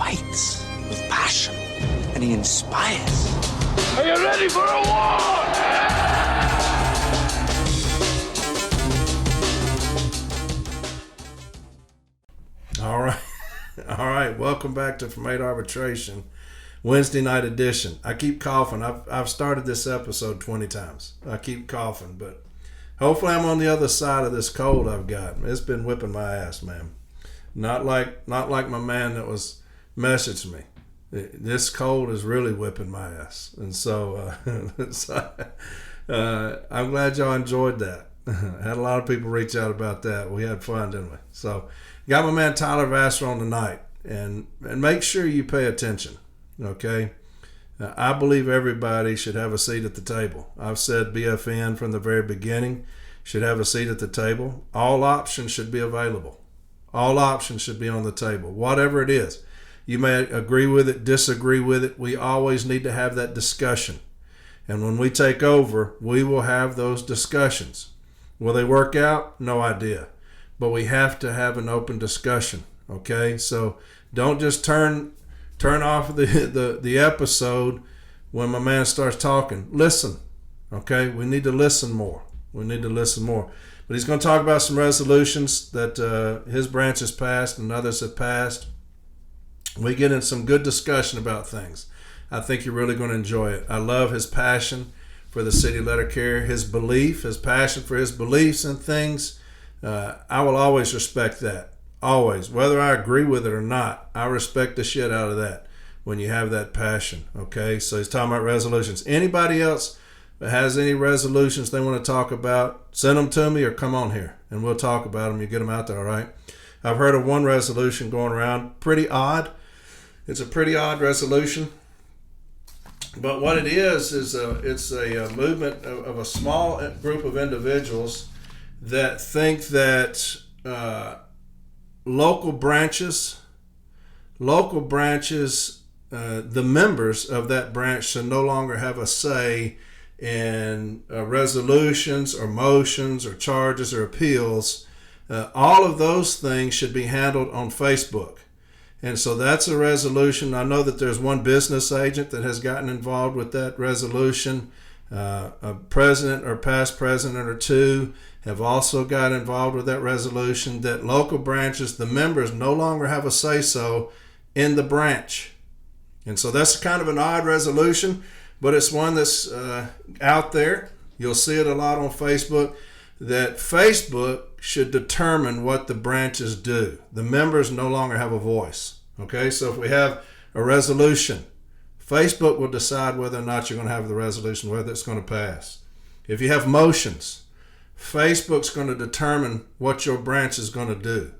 fights with passion, and he inspires. Are you ready for a war? All right. Welcome back to From 8 Arbitration, Wednesday night edition. I keep coughing. I've started this episode 20 times. I keep coughing, but hopefully I'm on the other side of this cold I've got. It's been whipping my ass, man. Not like my man that was messaging me. This cold is really whipping my ass, and so I'm glad y'all enjoyed that. I had a lot of people reach out about that. We had fun, didn't we? So got my man Tyler Vasseur on tonight, and make sure you pay attention, okay? I believe everybody should have a seat at the table. I've said BFN from the very beginning should have a seat at the table. All options should be available. All options should be on the table, whatever it is. You may agree with it, disagree with it. We always need to have that discussion. And when we take over, we will have those discussions. Will they work out? No idea. But we have to have an open discussion, okay? So don't just turn off the episode when my man starts talking. Listen, okay? We need to listen more. But he's going to talk about some resolutions that his branch has passed and others have passed. We get in some good discussion about things. I think you're really going to enjoy it. I love his passion for the city letter carrier, his belief, his passion for his beliefs and things. I will always respect that. Always. Whether I agree with it or not, I respect the shit out of that when you have that passion. Okay? So he's talking about resolutions. Anybody else that has any resolutions they want to talk about, send them to me or come on here and we'll talk about them. You get them out there, all right? I've heard of one resolution going around. Pretty odd. It's a pretty odd resolution. But what it is it's a movement of a small group of individuals that think that local branches, the members of that branch should no longer have a say in resolutions or motions or charges or appeals. All of those things should be handled on Facebook. And so that's a resolution. I know that there's one business agent that has gotten involved with that resolution. A president or past president or two have also got involved with that resolution that local branches, the members no longer have a say-so in the branch. And so that's kind of an odd resolution, but it's one that's out there. You'll see it a lot on Facebook, that Facebook should determine what the branches do. The members no longer have a voice. Okay, so if we have a resolution, Facebook will decide whether or not you're going to have the resolution, whether it's going to pass. If you have motions, Facebook's going to determine what your branch is going to do.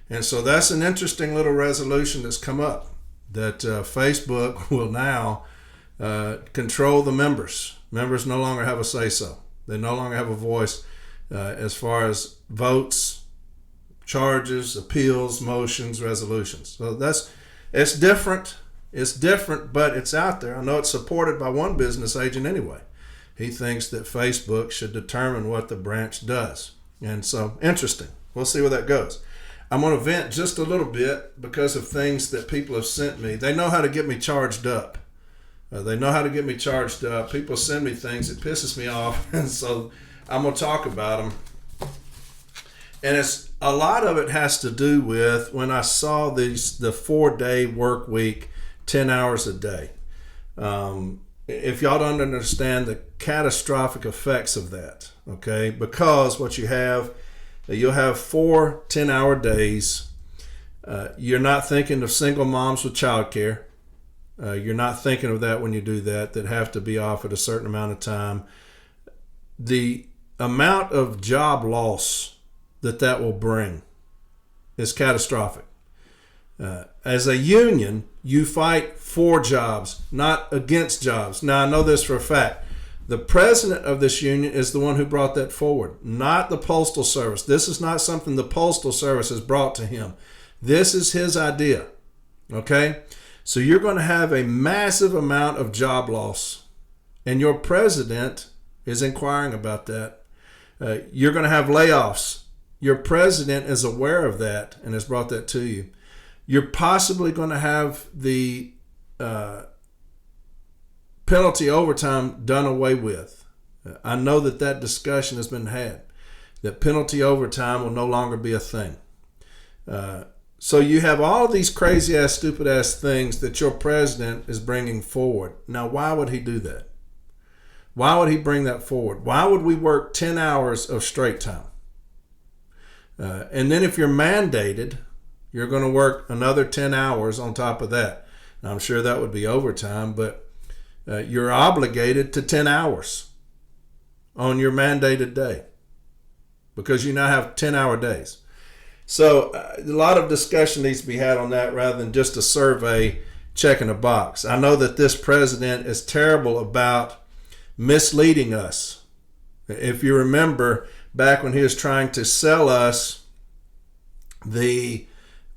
And so that's an interesting little resolution that's come up, that Facebook will now control the members. Members no longer have a say-so. They no longer have a voice as far as votes, charges, appeals, motions, resolutions. So it's different. It's different, but it's out there. I know it's supported by one business agent anyway. He thinks that Facebook should determine what the branch does. And so, interesting. We'll see where that goes. I'm going to vent just a little bit because of things that people have sent me. They know how to get me charged up. People send me things. It pisses me off. And so I'm going to talk about them. And a lot of it has to do with when I saw the 4-day work week, 10 hours a day. If y'all don't understand the catastrophic effects of that, okay? Because what you'll have 4 10-hour days. You're not thinking of single moms with childcare. You're not thinking of that when you do that have to be off at a certain amount of time. The amount of job loss that will bring is catastrophic. As a union, you fight for jobs, not against jobs. Now, I know this for a fact. The president of this union is the one who brought that forward, not the Postal Service. This is not something the Postal Service has brought to him. This is his idea, okay? So you're going to have a massive amount of job loss, and your president is inquiring about that. You're going to have layoffs. Your president is aware of that and has brought that to you. You're possibly going to have the penalty overtime done away with. I know that discussion has been had, that penalty overtime will no longer be a thing. So you have all these crazy-ass, stupid-ass things that your president is bringing forward. Now, why would he do that? Why would he bring that forward? Why would we work 10 hours of straight time? And then if you're mandated, you're going to work another 10 hours on top of that. Now, I'm sure that would be overtime, but you're obligated to 10 hours on your mandated day because you now have 10-hour days. So a lot of discussion needs to be had on that rather than just a survey checking a box. I know that this president is terrible about misleading us. If you remember back when he was trying to sell us the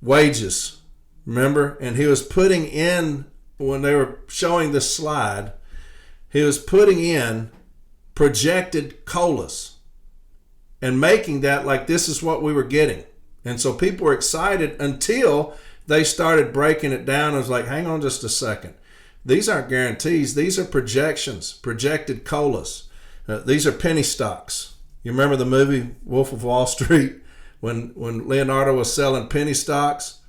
wages, remember? And he was putting in, when they were showing the slide, he was putting in projected COLAs and making that like this is what we were getting. And so people were excited until they started breaking it down. It was like, hang on just a second. These aren't guarantees. These are projections, projected COLAs. These are penny stocks. You remember the movie Wolf of Wall Street when Leonardo was selling penny stocks?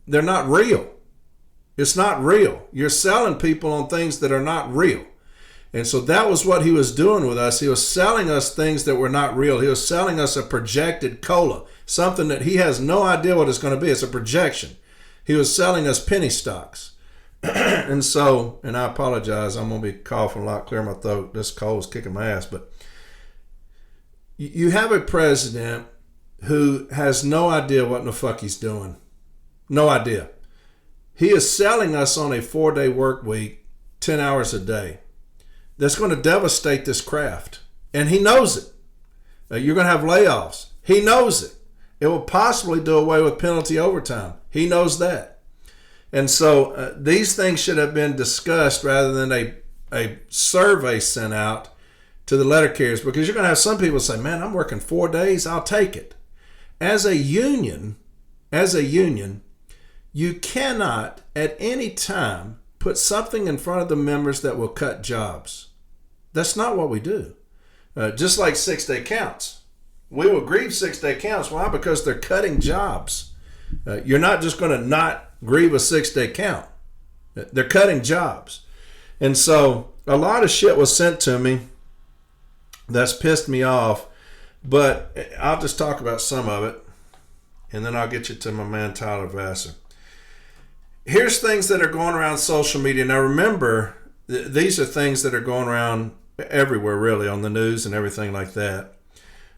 They're not real. It's not real. You're selling people on things that are not real. And so that was what he was doing with us. He was selling us things that were not real. He was selling us a projected COLA, something that he has no idea what it's going to be. It's a projection. He was selling us penny stocks. And I apologize, I'm going to be coughing a lot, clear my throat. This cold is kicking my ass. But you have a president who has no idea what in the fuck he's doing. No idea. He is selling us on a 4-day work week, 10 hours a day. That's going to devastate this craft. And he knows it. You're going to have layoffs. He knows it. It will possibly do away with penalty overtime. He knows that. And so these things should have been discussed rather than a survey sent out to the letter carriers, because you're going to have some people say, man, I'm working 4 days. I'll take it. As a union, you cannot at any time put something in front of the members that will cut jobs. That's not what we do. Just like 6-day counts. We will grieve 6-day counts. Why? Because they're cutting jobs. You're not just going to not grieve a 6-day count. They're cutting jobs. And so a lot of shit was sent to me that's pissed me off, but I'll just talk about some of it, and then I'll get you to my man Tyler Vasseur. Here's things that are going around social media. Now remember, these are things that are going around everywhere really, on the news and everything like that.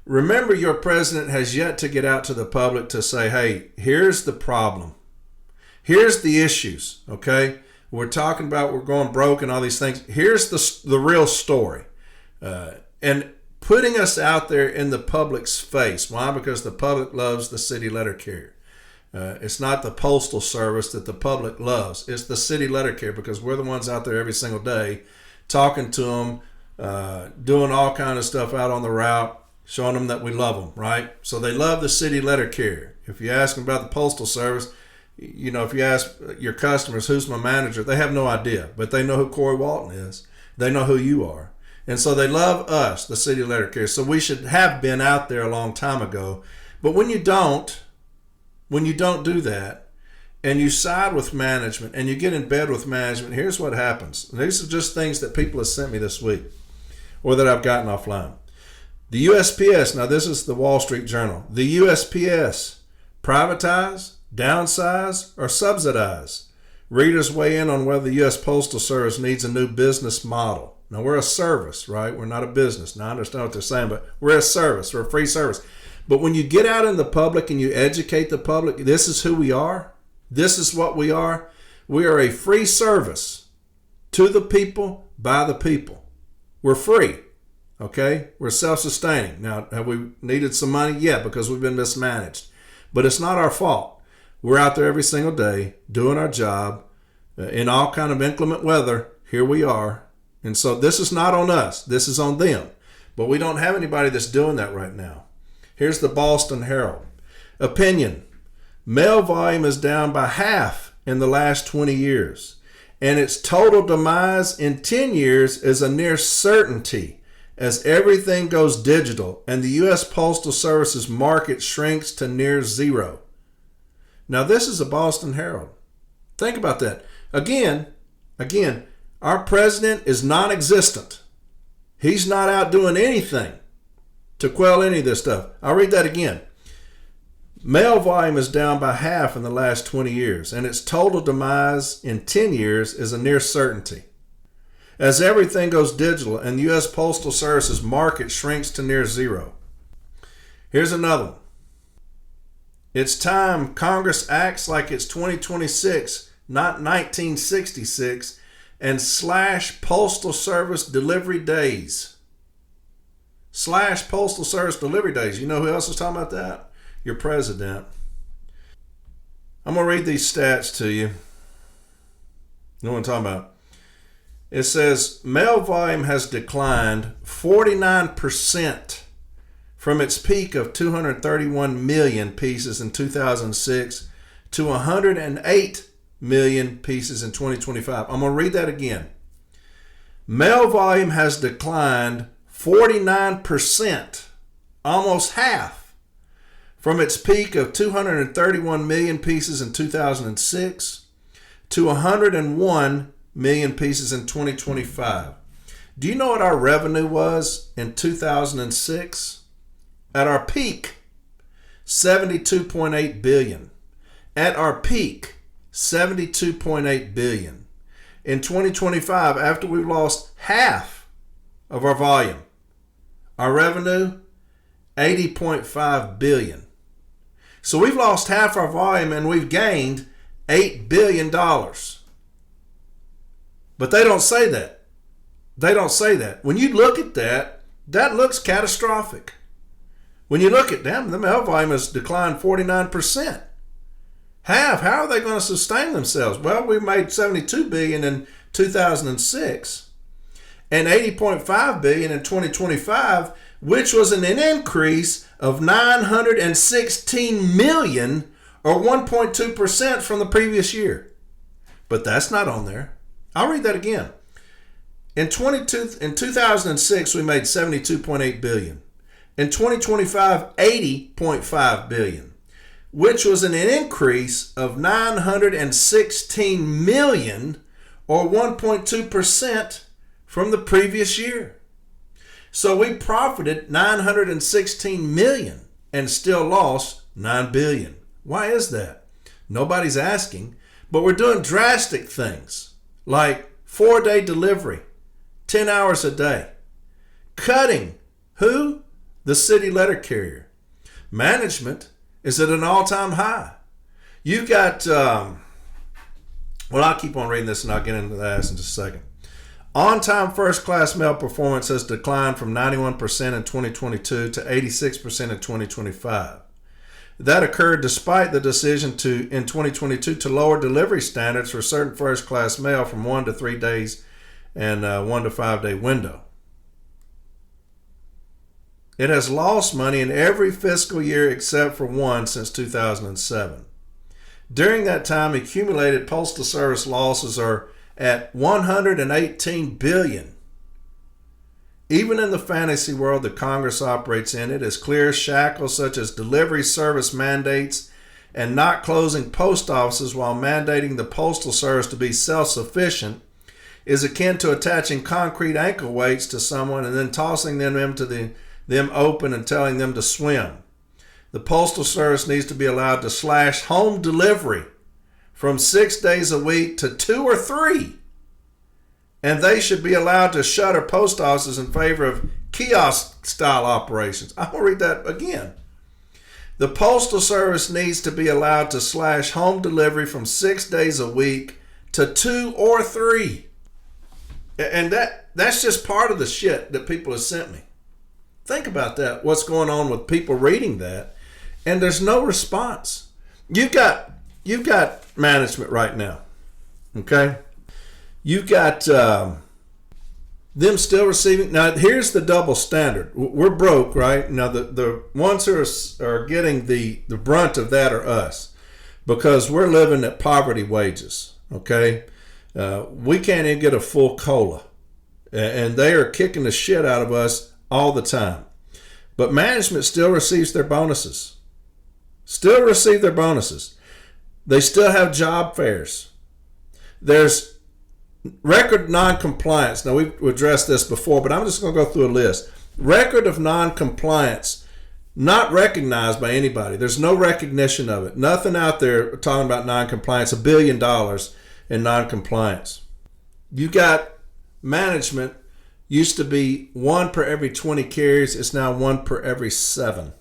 Remember, your president has yet to get out to the public to say, hey, here's the problem. Here's the issues, okay? We're talking about we're going broke and all these things. Here's the real story. And putting us out there in the public's face. Why? Because the public loves the city letter carrier. It's not the postal service that the public loves. It's the city letter carrier, because we're the ones out there every single day talking to them, doing all kind of stuff out on the route, showing them that we love them, right? So they love the city letter carrier. If you ask them about the postal service, you know, if you ask your customers, who's my manager, they have no idea, but they know who Corey Walton is. They know who you are. And so they love us, the city letter carrier. So we should have been out there a long time ago. But when you don't do that, and you side with management, and you get in bed with management, here's what happens. These are just things that people have sent me this week, or that I've gotten offline. The USPS, now this is the Wall Street Journal. The USPS, privatize, downsize, or subsidize. Readers weigh in on whether the U.S. Postal Service needs a new business model. Now, we're a service, right? We're not a business. Now, I understand what they're saying, but we're a service. We're a free service. But when you get out in the public and you educate the public, this is who we are. This is what we are. We are a free service to the people, by the people. We're free, okay? We're self-sustaining. Now, have we needed some money? Yeah, because we've been mismanaged. But it's not our fault. We're out there every single day doing our job in all kind of inclement weather. Here we are. And so this is not on us. This is on them. But we don't have anybody that's doing that right now. Here's the Boston Herald. Opinion. Mail volume is down by half in the last 20 years, and its total demise in 10 years is a near certainty as everything goes digital and the U.S. Postal Service's market shrinks to near zero. Now, this is a Boston Herald. Think about that. Again, our president is non-existent. He's not out doing anything to quell any of this stuff. I'll read that again. Mail volume is down by half in the last 20 years, and its total demise in 10 years is a near certainty. As everything goes digital and the U.S. Postal Service's market shrinks to near zero. Here's another one. It's time Congress acts like it's 2026, not 1966, and slash Postal Service delivery days. Slash Postal Service delivery days. You know who else is talking about that? Your president. I'm going to read these stats to you. You know what I'm talking about? It says mail volume has declined 49% from its peak of 231 million pieces in 2006 to 108 million pieces in 2025. I'm going to read that again. Mail volume has declined 49%, almost half, from its peak of 231 million pieces in 2006 to 101 million pieces in 2025. Do you know what our revenue was in 2006? At our peak, $72.8 billion. At our peak, $72.8 billion. In 2025, after we've lost half of our volume, our revenue, $80.5 billion. So we've lost half our volume and we've gained $8 billion. But they don't say that. They don't say that. When you look at that, that looks catastrophic. When you look at them, the mail volume has declined 49%. Half. How are they going to sustain themselves? Well, we made $72 billion in 2006 and $80.5 billion in 2025, which was an increase of $916 million or 1.2% from the previous year. But that's not on there. I'll read that again. In 2006, we made $72.8 billion. In 2025, $80.5 billion, which was an increase of $916 million or 1.2% from the previous year. So we profited $916 million and still lost $9 billion. Why is that? Nobody's asking, but we're doing drastic things like 4-day delivery, 10 hours a day. Cutting who? The city letter carrier. Management is at an all-time high. You've got, well, I'll keep on reading this and I'll get into that in just a second. On-time first-class mail performance has declined from 91% in 2022 to 86% in 2025. That occurred despite the decision in 2022 to lower delivery standards for certain first-class mail from 1 to 3 days and 1 to 5 day window. It has lost money in every fiscal year except for one since 2007. During that time, accumulated Postal Service losses are at $118 billion. Even in the fantasy world that Congress operates in, it is clear shackles such as delivery service mandates and not closing post offices while mandating the Postal Service to be self-sufficient is akin to attaching concrete ankle weights to someone and then tossing them into them open and telling them to swim. The Postal Service needs to be allowed to slash home delivery from 6 days a week to 2 or 3. And they should be allowed to shutter post offices in favor of kiosk-style operations. I'm going to read that again. The Postal Service needs to be allowed to slash home delivery from 6 days a week to 2 or 3. And that's just part of the shit that people have sent me. Think about that, what's going on with people reading that, and there's no response. You've got management right now, okay? You've got them still receiving. Now, here's the double standard. We're broke, right? Now, the ones who are getting the brunt of that are us. because we're living at poverty wages, okay? We can't even get a full cola, and they are kicking the shit out of us all the time. But management still receives their bonuses. Still receive their bonuses. They still have job fairs. There's record non-compliance. Now, we've addressed this before, but I'm just going to go through a list. Record of non-compliance, not recognized by anybody. There's no recognition of it. Nothing out there talking about non-compliance. $1 billion in non-compliance. You got management, used to be 1 per every 20 carries. It's now 1 per every 7.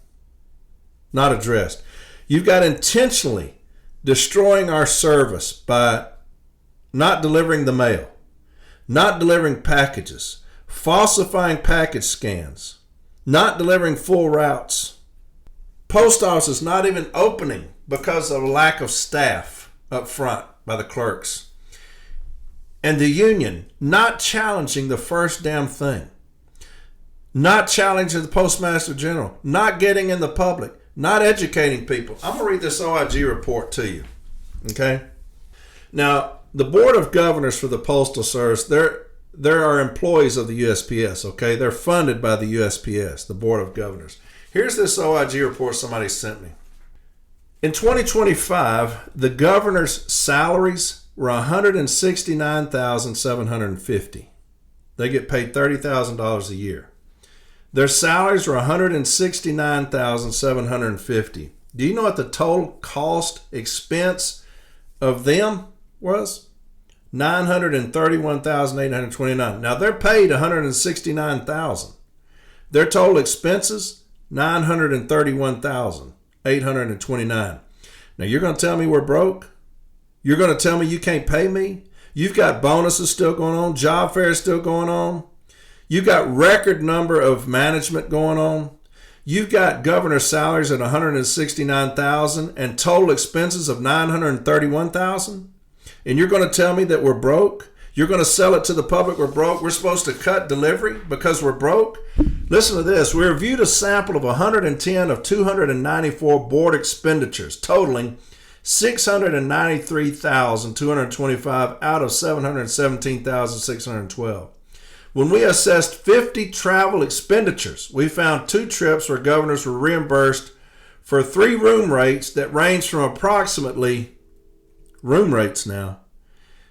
Not addressed. You've got intentionally destroying our service by not delivering the mail, not delivering packages, falsifying package scans, not delivering full routes. Post offices not even opening because of a lack of staff up front by the clerks. And the union not challenging the first damn thing. Not challenging the Postmaster General. Not getting in the public. Not educating people. I'm going to read this OIG report to you. Okay? Now, the Board of Governors for the Postal Service, there are employees of the USPS, okay? They're funded by the USPS, the Board of Governors. Here's this OIG report somebody sent me. In 2025, the governor's salaries were $169,750. They get paid $30,000 a year. Their salaries were $169,750. Do you know what the total cost expense of them was? $931,829. Now they're paid $169,000. Their total expenses $931,829. Now you're going to tell me we're broke? You're going to tell me you can't pay me? You've got bonuses still going on, job fairs still going on. You've got record number of management going on. You've got governor salaries at $169,000 and total expenses of $931,000. And you're going to tell me that we're broke? You're going to sell it to the public we're broke? We're supposed to cut delivery because we're broke? Listen to this. We reviewed a sample of 110 of 294 board expenditures, totaling $693,225 out of $717,612. When we assessed 50 travel expenditures, we found 2 trips where governors were reimbursed for 3 room rates that range from approximately, room rates now,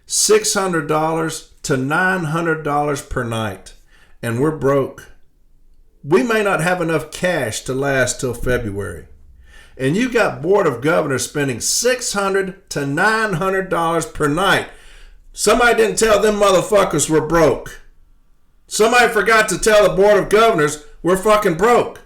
$600 to $900 per night. And we're broke. We may not have enough cash to last till February. And you got Board of Governors spending $600 to $900 per night. Somebody didn't tell them motherfuckers we're broke. Somebody forgot to tell the Board of Governors we're fucking broke.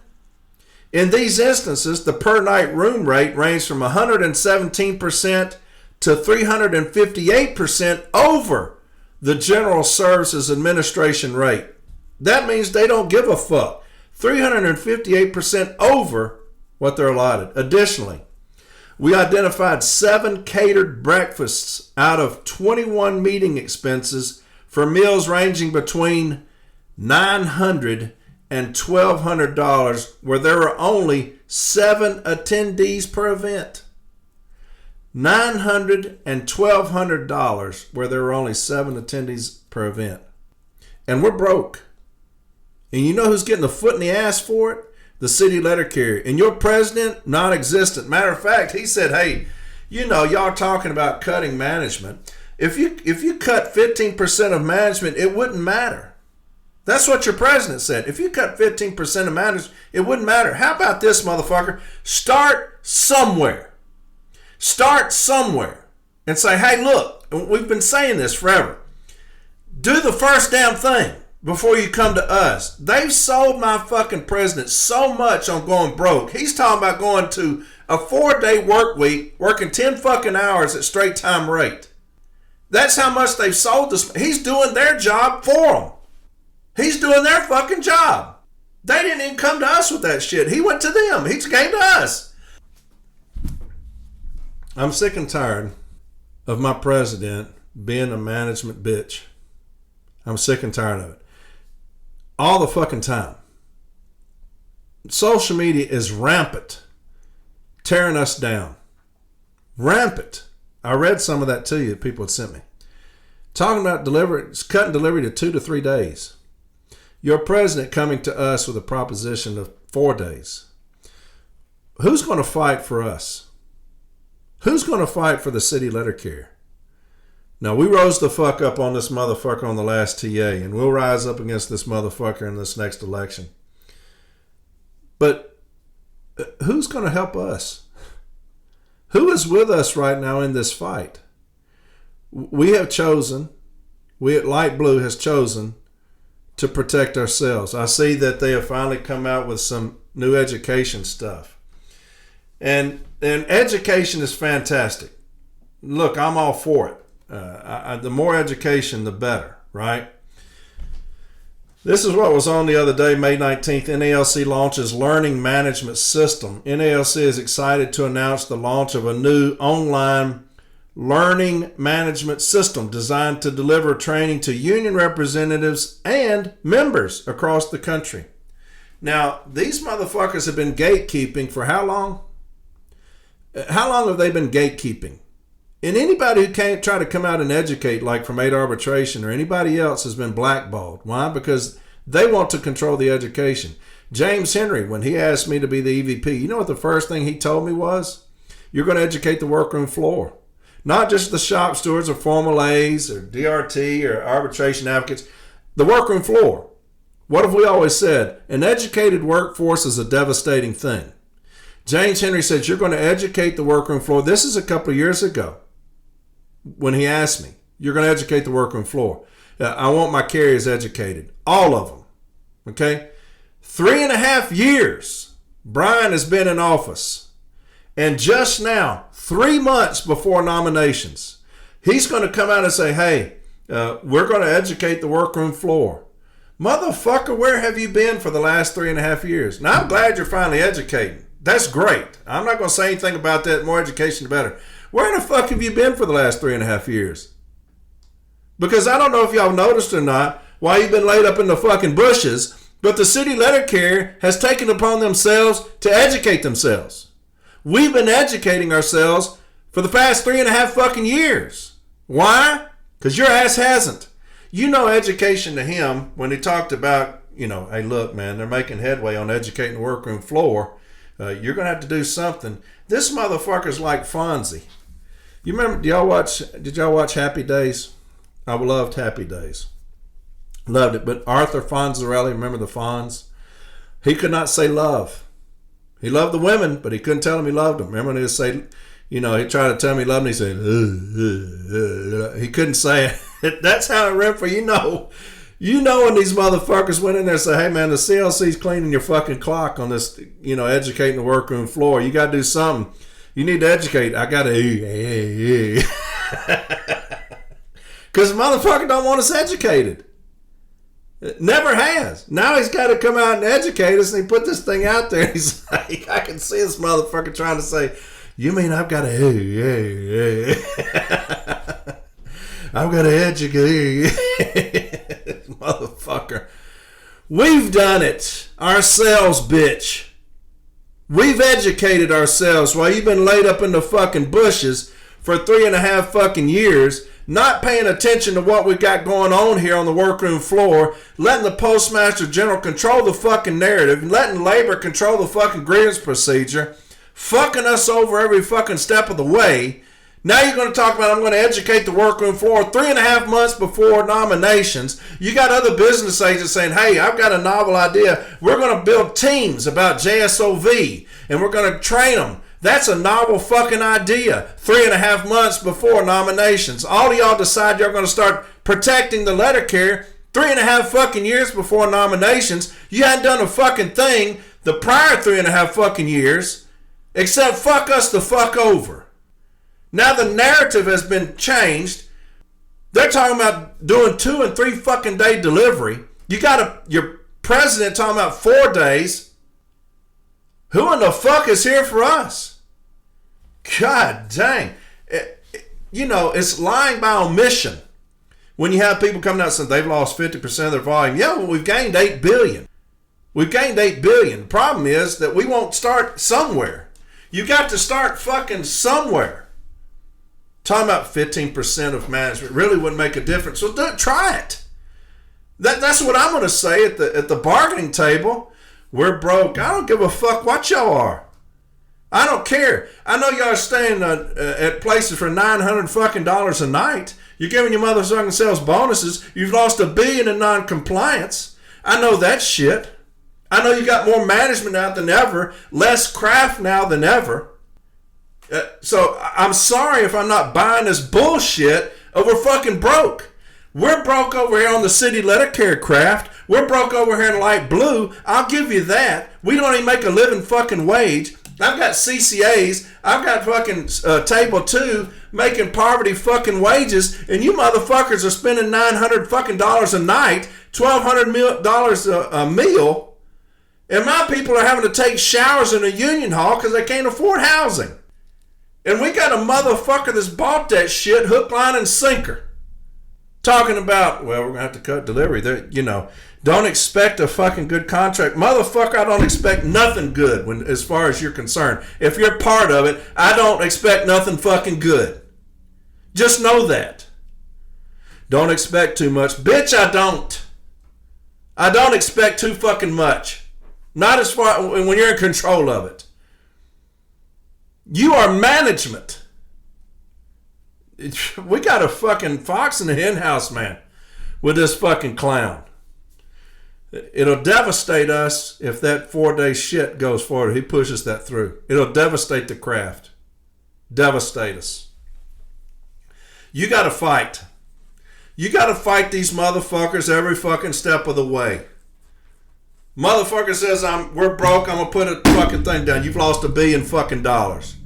In these instances, the per night room rate ranged from 117% to 358% over the General Services Administration rate. That means they don't give a fuck. 358% over what they're allotted. Additionally, we identified 7 catered breakfasts out of 21 meeting expenses for meals ranging between $900 and $1,200, where there were only 7 attendees per event. $900 and $1,200, where there were only 7 attendees per event. And we're broke. And you know who's getting the foot in the ass for it? The city letter carrier. And your president, non-existent. Matter of fact, he said, hey, you know, y'all talking about cutting management. If you cut 15% of management, it wouldn't matter. That's what your president said. If you cut 15% of management, it wouldn't matter. How about this, motherfucker? Start somewhere. Start somewhere. And say, hey, look, we've been saying this forever. Do the first damn thing before you come to us. They've sold my fucking president so much on going broke. He's talking about going to a 4-day work week, working 10 fucking hours at straight time rate. That's how much they've sold this. He's doing their job for them. He's doing their fucking job. They didn't even come to us with that shit. He went to them. He came to us. I'm sick and tired of my president being a management bitch. I'm sick and tired of it. All the fucking time. Social media is rampant, tearing us down. Rampant. I read some of that to you that people had sent me. Talking about cutting delivery to 2 to 3 days. Your president coming to us with a proposition of 4 days. Who's going to fight for us? Who's going to fight for the city letter carrier? Now, we rose the fuck up on this motherfucker on the last TA, and we'll rise up against this motherfucker in this next election. But who's going to help us? Who is with us right now in this fight? We at Light Blue has chosen to protect ourselves. I see that they have finally come out with some new education stuff. And education is fantastic. Look, I'm all for it. The more education, the better, right? This is what was on the other day, May 19th. NALC launches Learning Management System. NALC is excited to announce the launch of a new online learning management system designed to deliver training to union representatives and members across the country. Now, these motherfuckers have been gatekeeping for how long? How long have they been gatekeeping? And anybody who can't try to come out and educate, like from 8 Arbitration or anybody else, has been blackballed. Why? Because they want to control the education. James Henry, when he asked me to be the EVP, you know what the first thing he told me was? You're going to educate the workroom floor. Not just the shop stewards or Formal A's or DRT or arbitration advocates. The workroom floor. What have we always said? An educated workforce is a devastating thing. James Henry said, you're going to educate the workroom floor. This is a couple of years ago when he asked me, you're going to educate the workroom floor. I want my carriers educated. All of them. Okay? 3.5 years Brian has been in office. And just now, 3 months before nominations, he's going to come out and say, hey, we're going to educate the workroom floor. Motherfucker, where have you been for the last 3.5 years? Now, I'm glad you're finally educating. That's great. I'm not going to say anything about that. More education, the better. Where the fuck have you been for the last 3.5 years? Because I don't know if y'all noticed or not while you've been laid up in the fucking bushes, but the city letter carrier has taken upon themselves to educate themselves. We've been educating ourselves for the past 3.5 fucking years. Why? Because your ass hasn't. You know, education to him, when he talked about, hey, look, man, they're making headway on educating the workroom floor. You're going to have to do something. This motherfucker's like Fonzie. You remember, did y'all watch Happy Days? I loved Happy Days. Loved it. But Arthur Fonzarelli, remember the Fonz? He could not say love. He loved the women, but he couldn't tell them he loved them. Remember when he would say, he tried to tell me he loved them, he said, he couldn't say it. That's how it ran for, You know when these motherfuckers went in there and said, hey man, the CLC's cleaning your fucking clock on this, educating the workroom floor. You got to do something. You need to educate. I got to, because the motherfucker don't want us educated. It never has. Now he's got to come out and educate us, and he put this thing out there. He's like, I can see this motherfucker trying to say, you mean I've got to, I've got to educate. Motherfucker. We've done it ourselves, bitch. We've educated ourselves while you've been laid up in the fucking bushes for 3.5 fucking years, not paying attention to what we got going on here on the workroom floor, letting the Postmaster General control the fucking narrative, letting labor control the fucking grievance procedure, fucking us over every fucking step of the way. Now you're going to talk about I'm going to educate the workroom floor 3.5 months before nominations. You got other business agents saying, hey, I've got a novel idea. We're going to build teams about JSOV and we're going to train them. That's a novel fucking idea. 3.5 months before nominations. All of y'all decide you're going to start protecting the letter carrier 3.5 fucking years before nominations. You hadn't done a fucking thing the prior 3.5 fucking years except fuck us the fuck over. Now the narrative has been changed. They're talking about doing 2 and 3 fucking day delivery. You got your president talking about 4 days. Who in the fuck is here for us? God dang. It's lying by omission. When you have people coming out saying they've lost 50% of their volume. Yeah, well, we've gained 8 billion. We've gained 8 billion. The problem is that we won't start somewhere. You got to start fucking somewhere. Talking about 15% of management really wouldn't make a difference. So try it. That's what I'm going to say at the bargaining table. We're broke. I don't give a fuck what y'all are. I don't care. I know y'all are staying at places for $900 fucking dollars a night. You're giving your motherfucking selves bonuses. You've lost $1 billion in non-compliance. I know that shit. I know you got more management out than ever, less craft now than ever. So I'm sorry if I'm not buying this bullshit over fucking broke. We're broke over here on the city letter care craft. We're broke over here in light blue. I'll give you that. We don't even make a living fucking wage. I've got CCAs. I've got fucking table 2 making poverty fucking wages, and you motherfuckers are spending $900 fucking dollars a night, $1,200 a meal, and my people are having to take showers in a union hall because they can't afford housing. And we got a motherfucker that's bought that shit hook, line, and sinker. Talking about, well, we're going to have to cut delivery. Don't expect a fucking good contract. Motherfucker, I don't expect nothing good as far as you're concerned. If you're part of it, I don't expect nothing fucking good. Just know that. Don't expect too much. Bitch, I don't. I don't expect too fucking much. Not as far when you're in control of it. You are management. We got a fucking fox in the hen house, man, with this fucking clown. It'll devastate us if that 4-day shit goes forward. He pushes that through. It'll devastate the craft. Devastate us. You got to fight. You got to fight these motherfuckers every fucking step of the way. Motherfucker says we're broke. I'm gonna put a fucking thing down. You've lost $1 billion fucking dollars.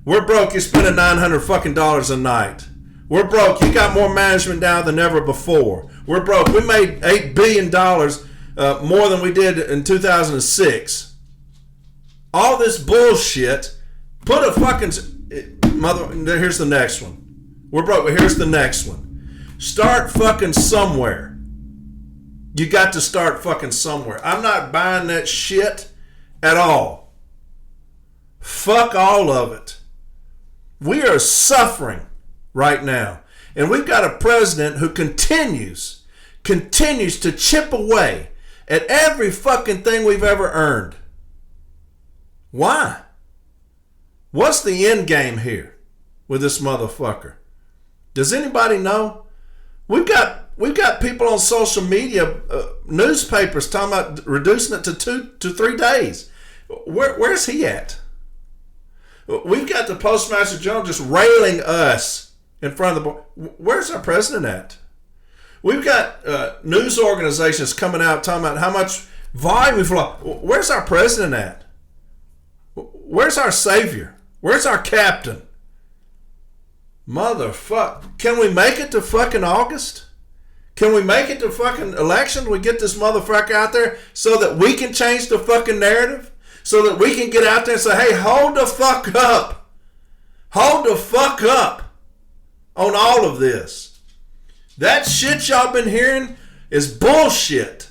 We're broke. You're spending $900 fucking dollars a night. We're broke. You got more management down than ever before. We're broke. We made $8 billion more than we did in 2006. All this bullshit. Put a fucking Here's the next one. We're broke. But here's the next one. Start fucking somewhere. You got to start fucking somewhere. I'm not buying that shit at all. Fuck all of it. We are suffering right now. And we've got a president who continues to chip away at every fucking thing we've ever earned. Why? What's the end game here with this motherfucker? Does anybody know? We've got people on social media, newspapers talking about reducing it to 2 to 3 days. Where's he at? We've got the Postmaster General just railing us in front of the board. Where's our president at? We've got news organizations coming out talking about how much volume we've lost. Where's our president at? Where's our savior? Where's our captain? Motherfuck. Can we make it to fucking August? Can we make it to fucking election? We get this motherfucker out there so that we can change the fucking narrative? So that we can get out there and say, hey, hold the fuck up. Hold the fuck up on all of this. That shit y'all been hearing is bullshit.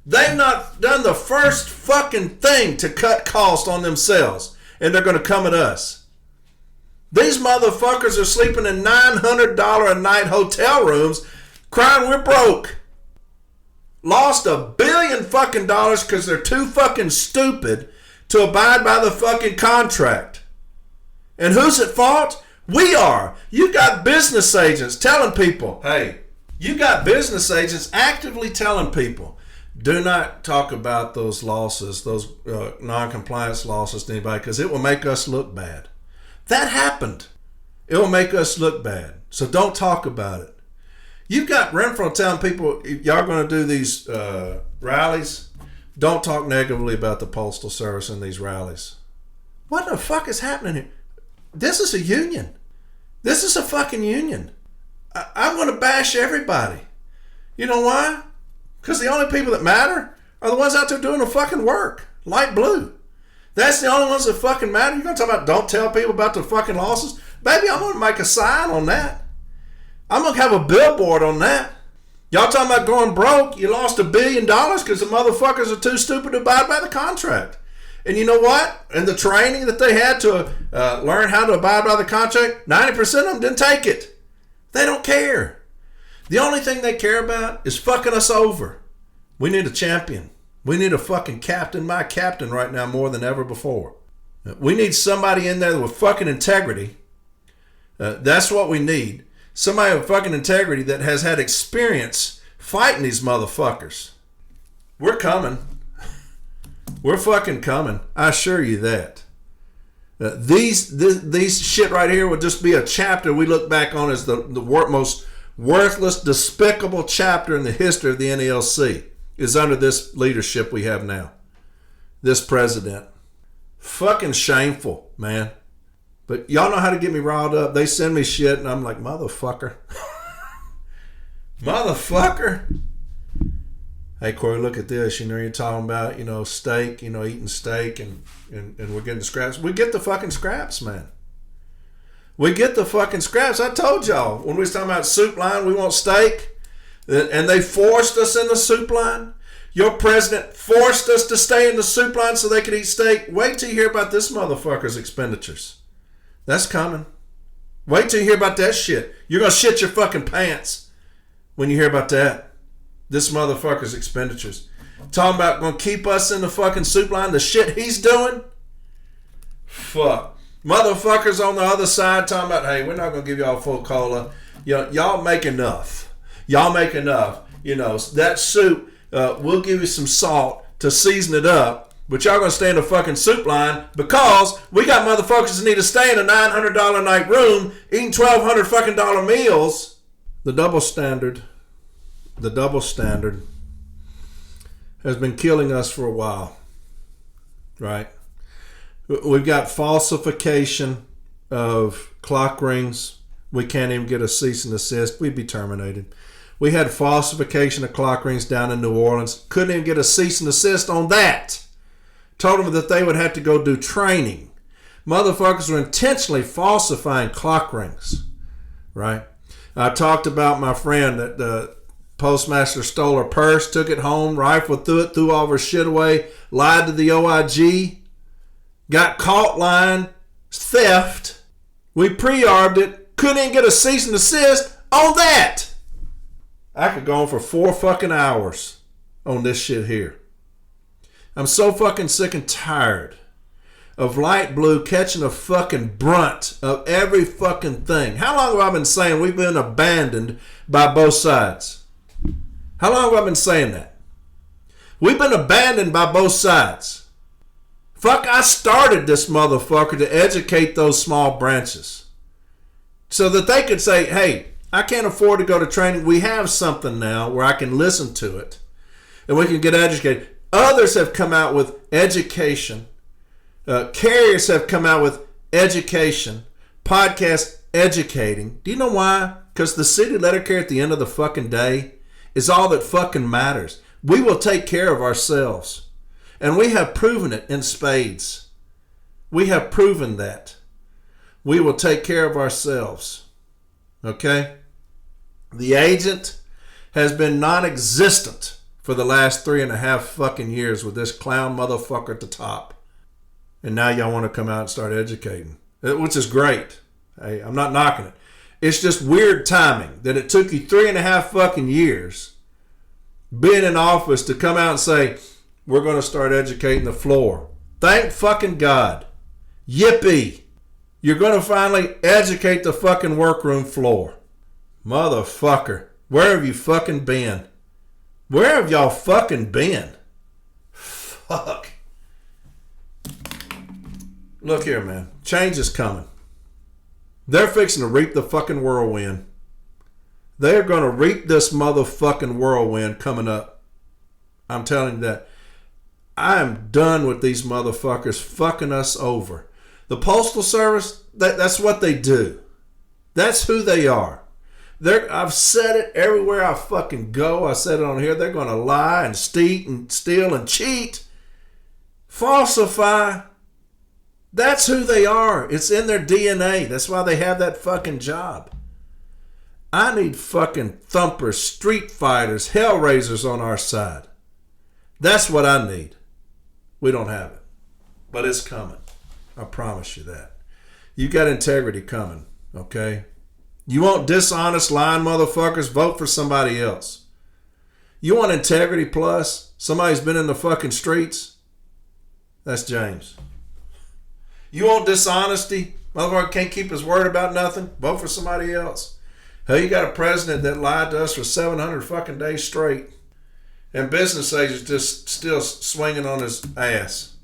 They've not done the first fucking thing to cut costs on themselves. And they're going to come at us. These motherfuckers are sleeping in $900 a night hotel rooms crying we're broke. Lost $1 billion fucking dollars because they're too fucking stupid to abide by the fucking contract. And who's at fault? We are. You got business agents telling people, hey, you got business agents actively telling people, do not talk about those losses, those non-compliance losses to anybody because it will make us look bad. That happened. It will make us look bad. So don't talk about it. You've got Renfro telling people, y'all going to do these rallies, don't talk negatively about the Postal Service in these rallies. What the fuck is happening here? This is a union. This is a fucking union. I'm going to bash everybody. You know why? Because the only people that matter are the ones out there doing the fucking work. Light blue. That's the only ones that fucking matter. You're going to talk about don't tell people about the fucking losses? Baby, I'm going to make a sign on that. I'm going to have a billboard on that. Y'all talking about going broke? You lost $1 billion because the motherfuckers are too stupid to abide by the contract. And you know what? And the training that they had to learn how to abide by the contract, 90% of them didn't take it. They don't care. The only thing they care about is fucking us over. We need a champion. We need a fucking captain. My captain right now more than ever before. We need somebody in there with fucking integrity. That's what we need. Somebody with fucking integrity that has had experience fighting these motherfuckers. We're coming. We're fucking coming. I assure you that. These shit right here would just be a chapter we look back on as the most worthless, despicable chapter in the history of the NALC is under this leadership we have now. This president. Fucking shameful, man. But y'all know how to get me riled up. They send me shit and I'm like, motherfucker. Motherfucker. Hey, Corey, look at this. You're talking about, steak, eating steak and we're getting the scraps. We get the fucking scraps, man. We get the fucking scraps. I told y'all when we was talking about soup line, we want steak. And they forced us in the soup line. Your president forced us to stay in the soup line so they could eat steak. Wait till you hear about this motherfucker's expenditures. That's coming. Wait till you hear about that shit. You're going to shit your fucking pants when you hear about that. This motherfucker's expenditures. Talking about going to keep us in the fucking soup line. The shit he's doing. Fuck. Motherfuckers on the other side talking about, hey, we're not going to give y'all full cola. Y'all make enough. Y'all make enough. That soup, we'll give you some salt to season it up. But y'all going to stay in the fucking soup line because we got motherfuckers that need to stay in a $900 a night room eating $1,200 fucking dollar meals. The double standard has been killing us for a while, right? We've got falsification of clock rings. We can't even get a cease and desist. We'd be terminated. We had falsification of clock rings down in New Orleans. Couldn't even get a cease and desist on that. Told them that they would have to go do training. Motherfuckers were intentionally falsifying clock rings, right? I talked about my friend that the postmaster stole her purse, took it home, rifled through it, threw all of her shit away, lied to the OIG, got caught lying, theft. We pre-arbed it, couldn't even get a cease and desist on that. I could go on for 4 fucking hours on this shit here. I'm so fucking sick and tired of Light Blue catching a fucking brunt of every fucking thing. How long have I been saying we've been abandoned by both sides? How long have I been saying that? We've been abandoned by both sides. Fuck, I started this motherfucker to educate those small branches so that they could say, hey, I can't afford to go to training. We have something now where I can listen to it and we can get educated. Others have come out with education. Carriers have come out with education. Podcasts educating. Do you know why? Because the city letter carrier at the end of the fucking day is all that fucking matters. We will take care of ourselves. And we have proven it in spades. We have proven that. We will take care of ourselves. Okay? The agent has been non-existent for the last 3.5 fucking years with this clown motherfucker at the top. And now y'all want to come out and start educating. Which is great. Hey, I'm not knocking it. It's just weird timing that it took you 3.5 fucking years being in office to come out and say, we're going to start educating the floor. Thank fucking God. Yippee. You're going to finally educate the fucking workroom floor. Motherfucker. Where have you fucking been? Where have y'all fucking been? Fuck. Look here, man. Change is coming. They're fixing to reap the fucking whirlwind. They're going to reap this motherfucking whirlwind coming up. I'm telling you that. I am done with these motherfuckers fucking us over. The Postal Service, that's what they do. That's who they are. I've said it everywhere I fucking go. I said it on here. They're going to lie and steal and cheat. Falsify. That's who they are. It's in their DNA. That's why they have that fucking job. I need fucking thumpers, street fighters, hellraisers on our side. That's what I need. We don't have it. but it's coming. I promise you that. You got integrity coming, okay? You want dishonest, lying motherfuckers? Vote for somebody else. You want integrity plus? Somebody's been in the fucking streets? That's James. You want dishonesty? Motherfucker can't keep his word about nothing? Vote for somebody else. Hell, you got a president that lied to us for 700 fucking days straight. And business agents just still swinging on his ass.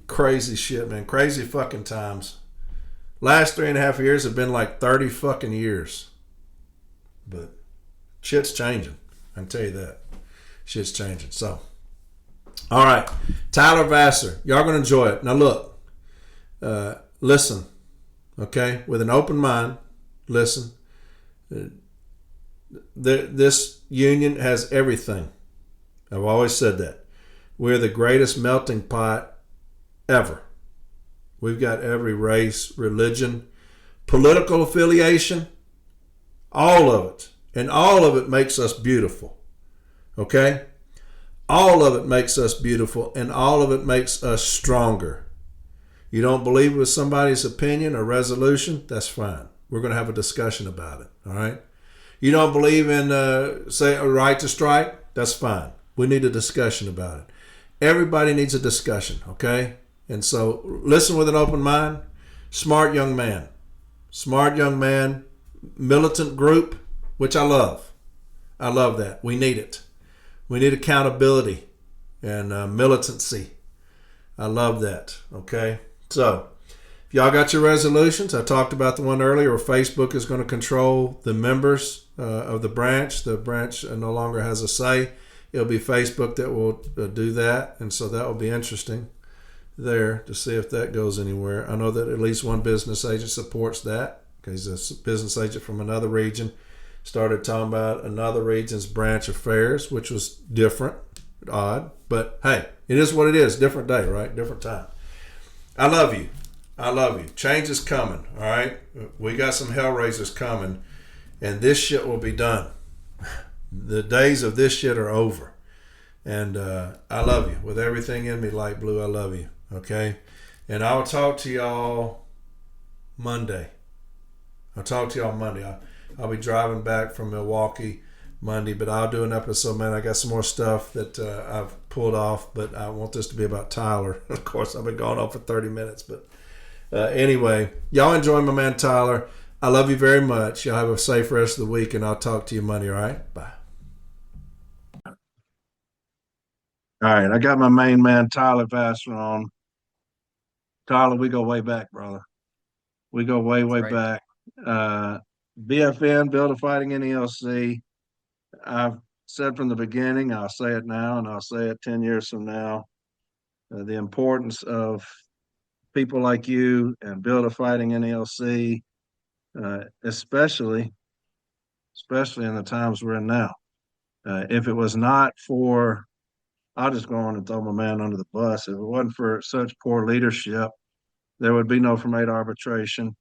Crazy shit, man. Crazy fucking times. Last 3.5 years have been like 30 fucking years. But shit's changing. I can tell you that. Shit's changing. So, all right. Tyler Vasseur. Y'all going to enjoy it. Now, look. Listen. Okay? With an open mind. Listen. This union has everything. I've always said that. We're the greatest melting pot ever. We've got every race, religion, political affiliation, all of it. And all of it makes us beautiful. Okay? All of it makes us beautiful, and all of it makes us stronger. You don't believe with somebody's opinion or resolution? That's fine. We're going to have a discussion about it. All right? You don't believe in, say, a right to strike? That's fine. We need a discussion about it. Everybody needs a discussion, okay? And so listen with an open mind. Smart young man. Smart young man. Militant group, which I love. I love that. We need it. We need accountability and militancy. I love that, okay? So if y'all got your resolutions, I talked about the one earlier where Facebook is going to control the members of the branch. The branch no longer has a say. It'll be Facebook that will do that, and so that will be interesting there to see if that goes anywhere. I know that at least one business agent supports that. He's a business agent from another region. Started talking about another region's branch affairs, which was different, odd. But hey, it is what it is. Different day, right? Different time. I love you. I love you. Change is coming, all right? We got some hellraisers coming, and this shit will be done. The days of this shit are over. And I love you. With everything in me, light blue, I love you. Okay? And I'll talk to y'all Monday. I'll be driving back from Milwaukee Monday, but I'll do an episode, man. I got some more stuff that I've pulled off, but I want this to be about Tyler. Of course, I've been going on for 30 minutes, but anyway, y'all enjoy my man Tyler. I love you very much. Y'all have a safe rest of the week, and I'll talk to you Monday, all right? Bye. All right, I got my main man Tyler Vasseur on. Tyler, we go way back, brother. We go way, That's way right. back. BFN, Build a Fighting NELC. I've said from the beginning, I'll say it now, and I'll say it 10 years from now, the importance of people like you and Build a Fighting NELC, especially in the times we're in now. If it was not for, I'll just go on and throw my man under the bus. If it wasn't for such poor leadership, there would be no from eight arbitration.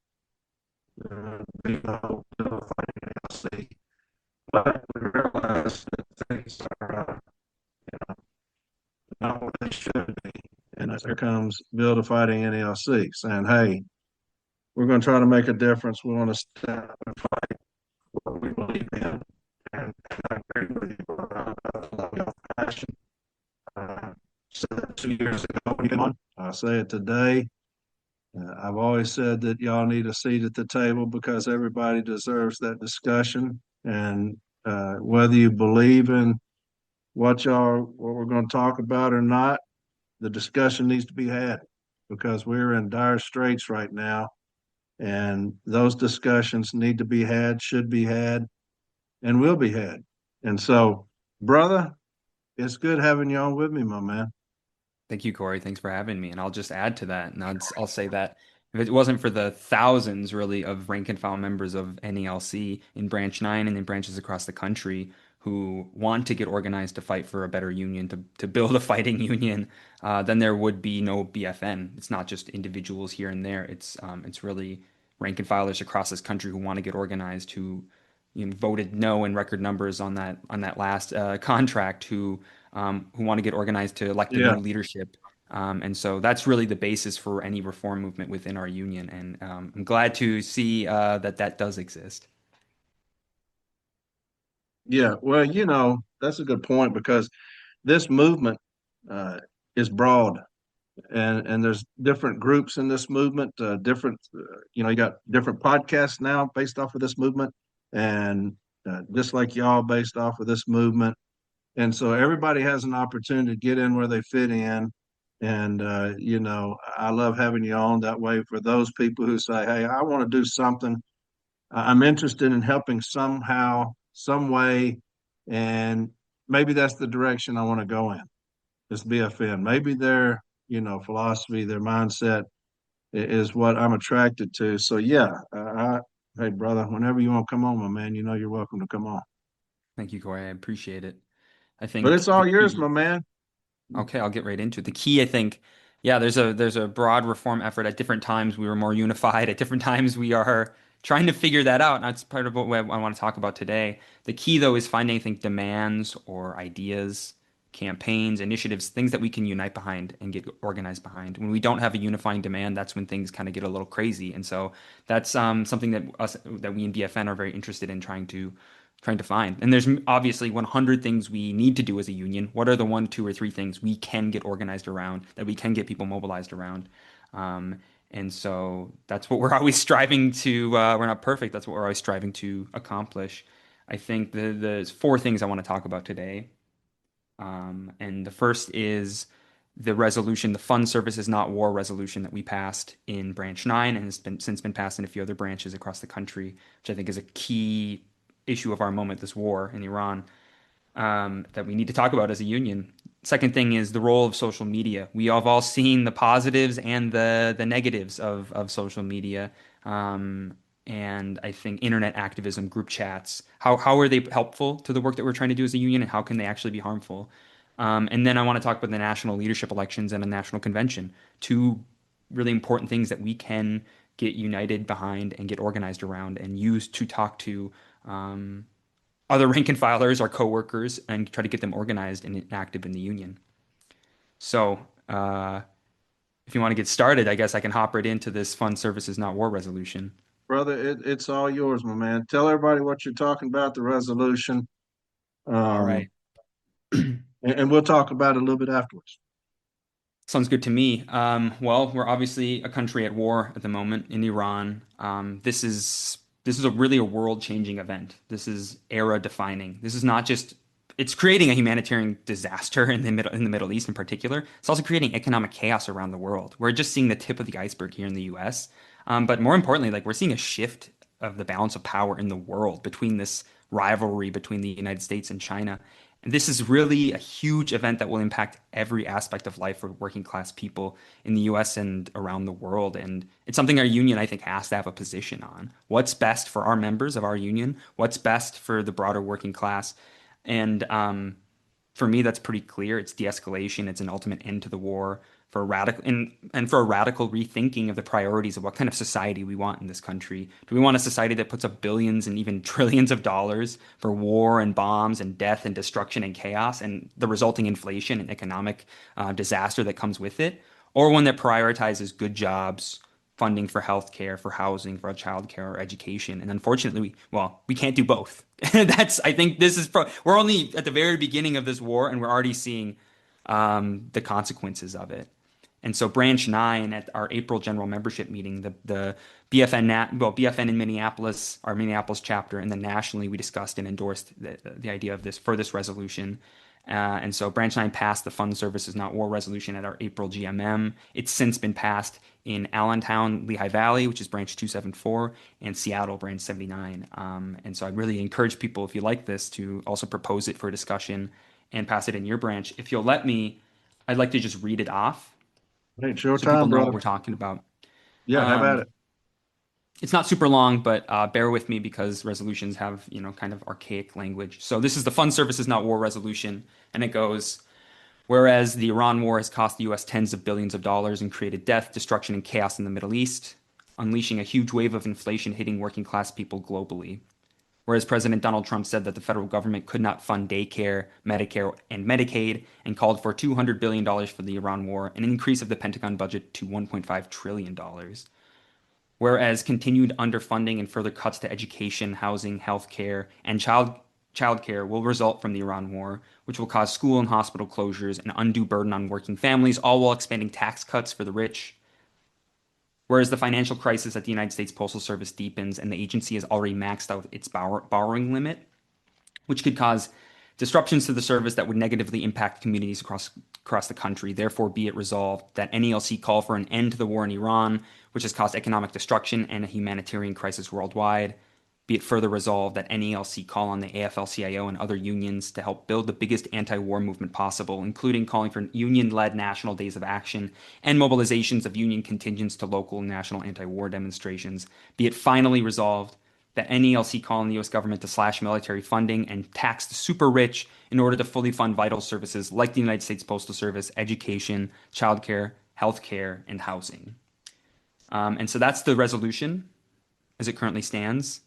There would be no Build a Fighting NELC. But we realize that things are not what they should be. And here comes Build a Fighting NELC saying, hey, we're going to try to make a difference. We want to stand up and fight what we believe in. And I agree with you, brother. I love your passion. I said that 2 years ago when you came on. I say it today. I've always said that y'all need a seat at the table because everybody deserves that discussion. And whether you believe in what we're going to talk about or not, the discussion needs to be had because we're in dire straits right now. And those discussions need to be had, should be had, and will be had. And so, brother, it's good having you on with me, my man. Thank you, Corey. Thanks for having me. And I'll just add to that. And I'll say that if it wasn't for the thousands, really, of rank and file members of NELC in Branch 9 and in branches across the country who want to get organized to fight for a better union, to build a fighting union, then there would be no BFN. It's not just individuals here and there. It's really rank and filers across this country who want to get organized, who voted no in record numbers on that last contract, who want to get organized to elect a new Yeah. leadership And so that's really the basis for any reform movement within our union. And I'm glad to see that that does exist. Yeah, well, that's a good point because this movement uh, is broad, and there's different groups in this movement. Different, you got different podcasts now based off of this movement, and just like y'all based off of this movement. And so everybody has an opportunity to get in where they fit in. And I love having you on that way for those people who say, "Hey, I want to do something. I'm interested in helping somehow, some way, and maybe that's the direction I want to go in. Is BFN. Maybe their, philosophy, their mindset is what I'm attracted to. So yeah, hey brother, whenever you want to come on, my man, you're welcome to come on. Thank you, Corey. I appreciate it. I But it's think the all yours, key. my man. Okay, I'll get right into it. The key, I think, yeah, there's a broad reform effort. At different times, we were more unified. At different times, we are trying to figure that out. And that's part of what I want to talk about today. The key, though, is finding, I think, demands or ideas, campaigns, initiatives, things that we can unite behind and get organized behind. When we don't have a unifying demand, that's when things kind of get a little crazy. And so that's something that we in BFN are very interested in trying to find. And there's obviously 100 things we need to do as a union. What are the one, two, or three things we can get organized around, that we can get people mobilized around? And so that's what we're always striving to. We're not perfect. That's what we're always striving to accomplish. I think the four things I want to talk about today. And the first is the resolution, the Fund Services Not War resolution that we passed in Branch 9 and has since been passed in a few other branches across the country, which I think is a key issue of our moment, this war in Iran, that we need to talk about as a union. Second thing is the role of social media. We have all seen the positives and the negatives of social media. And I think internet activism, group chats, how are they helpful to the work that we're trying to do as a union, and how can they actually be harmful? And then I want to talk about the national leadership elections and a national convention, two really important things that we can get united behind and get organized around and use to talk to other rank and filers, our coworkers, and try to get them organized and active in the union. So, if you want to get started, I guess I can hop right into this Fund Services Not War resolution. Brother, it's all yours, my man. Tell everybody what you're talking about, the resolution. All Um, right. and we'll talk about it a little bit afterwards. Sounds good to me. Well, we're obviously a country at war at the moment in Iran. This is a really a world-changing event. This is era-defining. This is not just it's creating a humanitarian disaster in the Middle East in particular. It's also creating economic chaos around the world. We're just seeing the tip of the iceberg here in the U.S. But more importantly, like we're seeing a shift of the balance of power in the world between this rivalry between the United States and China. And this is really a huge event that will impact every aspect of life for working class people in the US and around the world. And it's something our union, I think, has to have a position on. What's best for our members of our union? What's best for the broader working class? And for me, that's pretty clear. It's de-escalation. It's an ultimate end to the war for a radical and for a radical rethinking of the priorities of what kind of society we want in this country. Do we want a society that puts up billions and even trillions of dollars for war and bombs and death and destruction and chaos and the resulting inflation and economic disaster that comes with it, or one that prioritizes good jobs, funding for healthcare, for housing, for childcare, or education? And unfortunately, we can't do both. I think we're only at the very beginning of this war, and we're already seeing the consequences of it. And so Branch 9 at our April general membership meeting, the BFN in Minneapolis, our Minneapolis chapter, and then nationally we discussed and endorsed the idea of this resolution. And so Branch 9 passed the Fund Services Not War resolution at our April GMM. It's since been passed in Allentown, Lehigh Valley, which is Branch 274, and Seattle, Branch 79. And so I really encourage people, if you like this, to also propose it for discussion and pass it in your branch. If you'll let me, I'd like to just read it off Hey, it's your so people time, know what brother. we're talking about. Yeah, have at Um, it. it's not super long, but bear with me because resolutions have, kind of archaic language. So this is the Fund Services Not War resolution, and it goes, whereas the Iran war has cost the U.S. tens of billions of dollars and created death, destruction, and chaos in the Middle East, unleashing a huge wave of inflation hitting working class people globally. whereas President Donald Trump said that the federal government could not fund daycare, Medicare, and Medicaid, and called for $200 billion for the Iran war, an increase of the Pentagon budget to $1.5 trillion. Whereas continued underfunding and further cuts to education, housing, healthcare, and childcare will result from the Iran war, which will cause school and hospital closures and undue burden on working families, all while expanding tax cuts for the rich. Whereas the financial crisis at the United States Postal Service deepens and the agency has already maxed out its borrowing limit, which could cause disruptions to the service that would negatively impact communities across the country. Therefore, be it resolved that NELC call for an end to the war in Iran, which has caused economic destruction and a humanitarian crisis worldwide. Be it further resolved that NELC call on the AFL-CIO and other unions to help build the biggest anti-war movement possible, including calling for union-led national days of action and mobilizations of union contingents to local and national anti-war demonstrations. Be it finally resolved that NELC call on the U.S. government to slash military funding and tax the super rich in order to fully fund vital services like the United States Postal Service, education, childcare, healthcare, and housing. And so that's the resolution as it currently stands.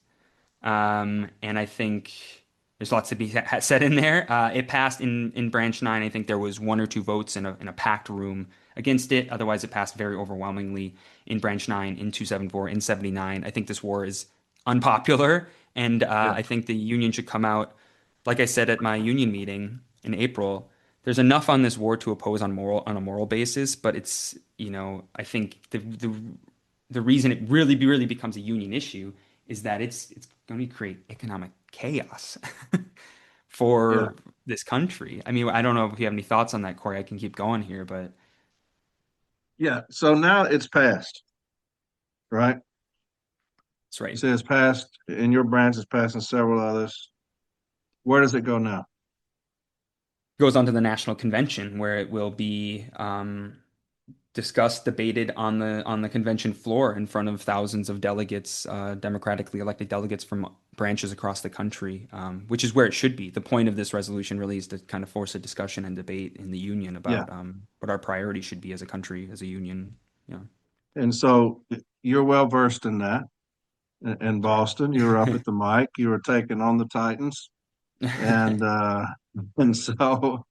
And I think there's lots to be said in there. It passed in Branch 9. I think there was one or two votes in a packed room against it. Otherwise, it passed very overwhelmingly in Branch 9, in 274, in 79. I think this war is unpopular, and I think the union should come out. Like I said at my union meeting in April, there's enough on this war to oppose on a moral basis, but it's, I think the reason it really becomes a union issue is that it's going to create economic chaos for this country. I mean, I don't know if you have any thoughts on that, Corey. I can keep going here, but Yeah. So now it's passed, right? that's You right. say it's passed in your branch, it's passed in several others. Where does it go now? Goes on to the national convention where it will be discussed, debated on the convention floor in front of thousands of delegates, democratically elected delegates from branches across the country, which is where it should be. The point of this resolution really is to kind of force a discussion and debate in the union Yeah. about what our priority should be as a country, as a union. Yeah, And so you're well versed in that. In that's Boston, you were up at the mic, you were taking on the Titans. right. And and so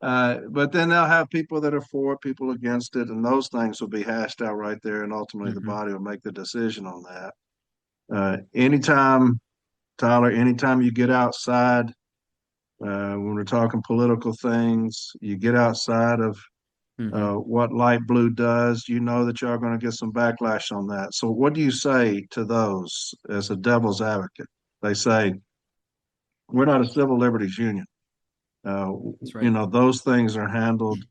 but then they'll have people that are for it, people against it, and those things will be hashed out right there, and ultimately the hmm body will make the decision on that. Anytime, Tyler, anytime you get outside, when we're talking political things, you get outside of hmm what light blue does, you know that you're going to get some backlash on that. So, what do you say to those as a devil's advocate? They say, we're not a civil liberties union. Uh, That's right. those things are handled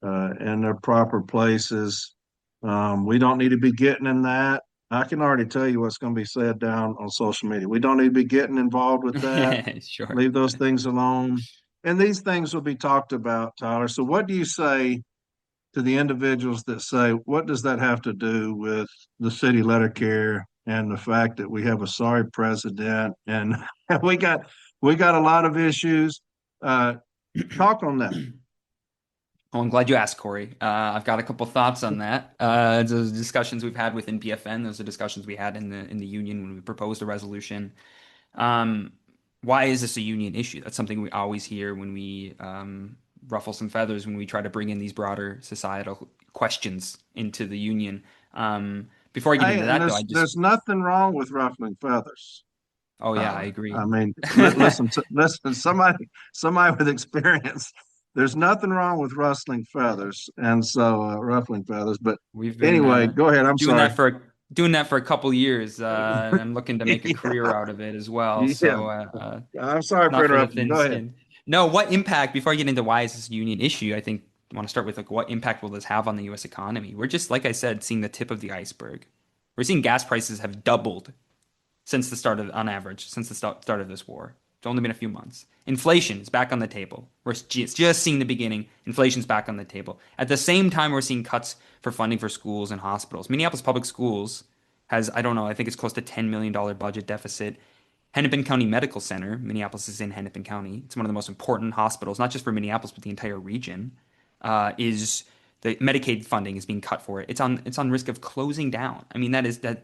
in their proper places. We don't need to be getting in that. I can already tell you what's going to be said down on social media. We don't need to be getting involved with that. Sure. Leave those things alone. And these things will be talked about, Tyler. So, what do you say to the individuals that say, what does that have to do with the city letter care and the fact that we have a sorry president and we got we got a lot of issues? Uh, Talk on that. Well, I'm glad you asked, Corey. I've got a couple thoughts on that. Those discussions we've had within BFN, those are discussions we had in the union when we proposed a resolution. Um, why is this a union issue? That's something we always hear when we ruffle some feathers when we try to bring in these broader societal questions into the union. Before I get Hey, into and that, though, there's nothing wrong with ruffling feathers, oh yeah, I Tyler. agree. I mean, listen, listen, somebody with experience. There's nothing wrong with rustling feathers, and so ruffling feathers. But We've been anyway, go ahead. I'm doing sorry. that for a couple years, and I'm looking to make a career Yeah, out of it as well. yeah. So I'm sorry for not for the interrupting you. thin Go ahead. skin. No, what impact, before I get into why is this a union issue, I think I want to start with like what impact will this have on the US economy? We're just, like I said, seeing the tip of the iceberg. We're seeing gas prices have doubled since the start of, on average, since the start of this war. It's only been a few months. Inflation is back on the table. We're just seeing the beginning. Inflation's back on the table. At the same time, we're seeing cuts for funding for schools and hospitals. Minneapolis Public Schools has, I don't know, I think it's close to $10 million budget deficit. Hennepin County Medical Center, Minneapolis is in Hennepin County. It's one of the most important hospitals, not just for Minneapolis, but the entire region. Is the Medicaid funding is being cut for it. It's on risk of closing down. I mean, that it's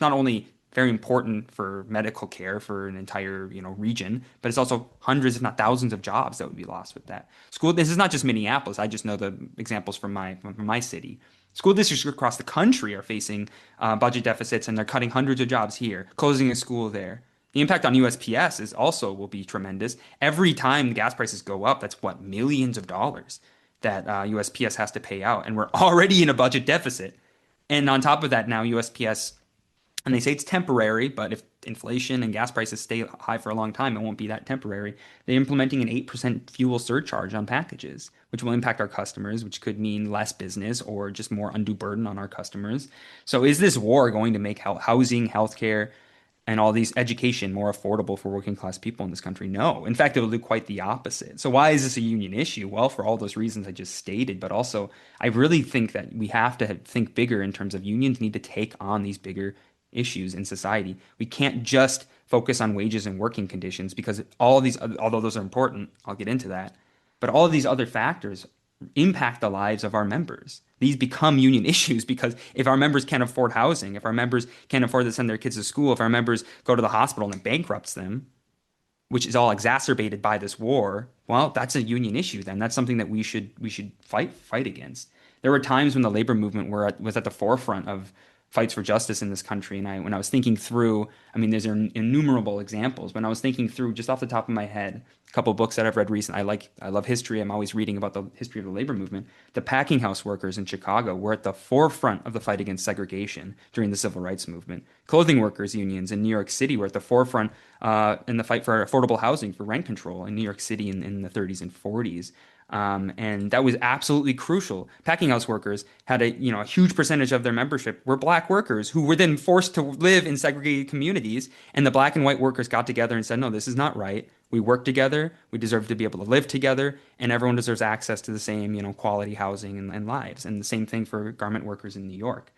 not only very important for medical care for an entire, region, but it's also hundreds, if not thousands, of jobs that would be lost with that. School, this is not just Minneapolis. I just know the examples from my city. School districts across the country are facing budget deficits, and they're cutting hundreds of jobs here, closing a school there. The impact on USPS is also will be tremendous. Every time the gas prices go up, that's what millions of dollars that USPS has to pay out, and we're already in a budget deficit. And on top of that, now USPS, and they say it's temporary, but if inflation and gas prices stay high for a long time, it won't be that temporary. They're implementing an 8% fuel surcharge on packages, which will impact our customers, which could mean less business or just more undue burden on our customers. So is this war going to make housing, healthcare, and all these education more affordable for working class people in this country? No. In fact, it will do quite the opposite. So why is this a union issue? Well, for all those reasons I just stated, but also I really think that we have to think bigger in terms of unions need to take on these bigger issues in society. We can't just focus on wages and working conditions because all of these, although those are important, I'll get into that, but all of these other factors impact the lives of our members. These become union issues because if our members can't afford housing, if our members can't afford to send their kids to school, if our members go to the hospital and it bankrupts them, which is all exacerbated by this war, well, that's a union issue then. That's something that we should fight against. There were times when the labor movement was at the forefront of fights for justice in this country, and when I was thinking through, I mean, there's innumerable examples. When I was thinking through, just off the top of my head, a couple of books that I've read recently. I love history. I'm always reading about the history of the labor movement. The packing house workers in Chicago were at the forefront of the fight against segregation during the civil rights movement. Clothing workers unions in New York City were at the forefront in the fight for affordable housing, for rent control in New York City in the 30s and 40s. And that was absolutely crucial. Packing house workers had a huge percentage of their membership were black workers who were then forced to live in segregated communities. And the black and white workers got together and said, no, this is not right. We work together. We deserve to be able to live together, and everyone deserves access to the same, quality housing and lives. And the same thing for garment workers in New York.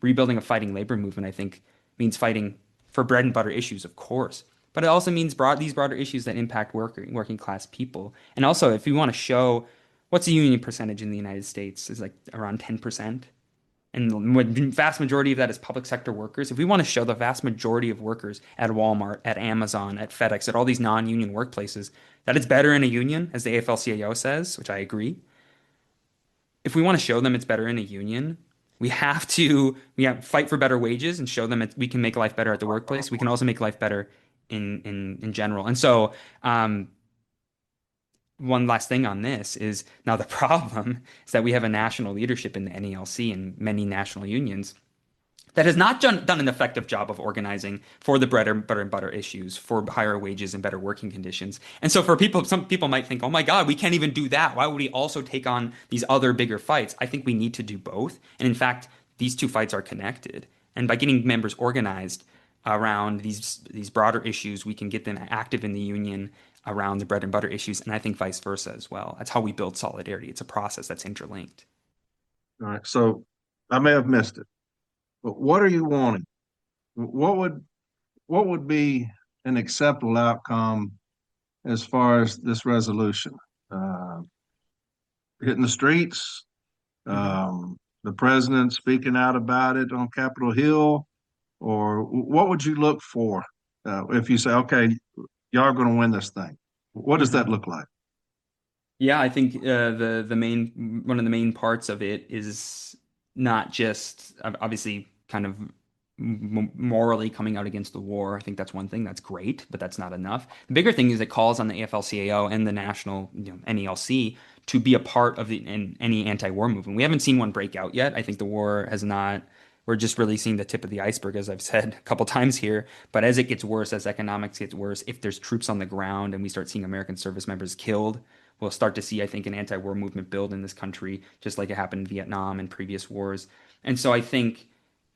Rebuilding a fighting labor movement, I think, means fighting for bread and butter issues, of course. But it also means these broader issues that impact working class people. And also, if we want to show what's the union percentage in the United States is like around 10%. And the vast majority of that is public sector workers. If we want to show the vast majority of workers at Walmart, at Amazon, at FedEx, at all these non-union workplaces, that it's better in a union, as the AFL-CIO says, which I agree. If we want to show them it's better in a union, we have to fight for better wages and show them we can make life better at the workplace. We can also make life better in general. And so, one last thing on this is now the problem is that we have a national leadership in the NELC and many national unions that has not done an effective job of organizing for the bread and butter issues, for higher wages and better working conditions. And so some people might think, oh my God, we can't even do that. Why would we also take on these other bigger fights? I think we need to do both. And in fact, these two fights are connected. And by getting members organized around these broader issues, we can get them active in the union around the bread and butter issues, and I think vice versa as well. That's how we build solidarity. It's a process that's interlinked. All right. So I may have missed it, but what are you wanting? What would be an acceptable outcome as far as this resolution? Uh, Hitting the streets, the president speaking out about it on Capitol Hill, or what would you look for if you say, okay, y'all are going to win this thing? What does that look like? Yeah, I think the main one of the main parts of it is not just obviously kind of morally coming out against the war. I think that's one thing that's great, but that's not enough. The bigger thing is it calls on the AFL-CIO and the national NELC to be a part of any anti-war movement. We haven't seen one break out yet. I think the war has not. We're just really seeing the tip of the iceberg, as I've said a couple times here. But as it gets worse, as economics gets worse, if there's troops on the ground and we start seeing American service members killed, we'll start to see, I think, an anti-war movement build in this country, just like it happened in Vietnam and previous wars. And so I think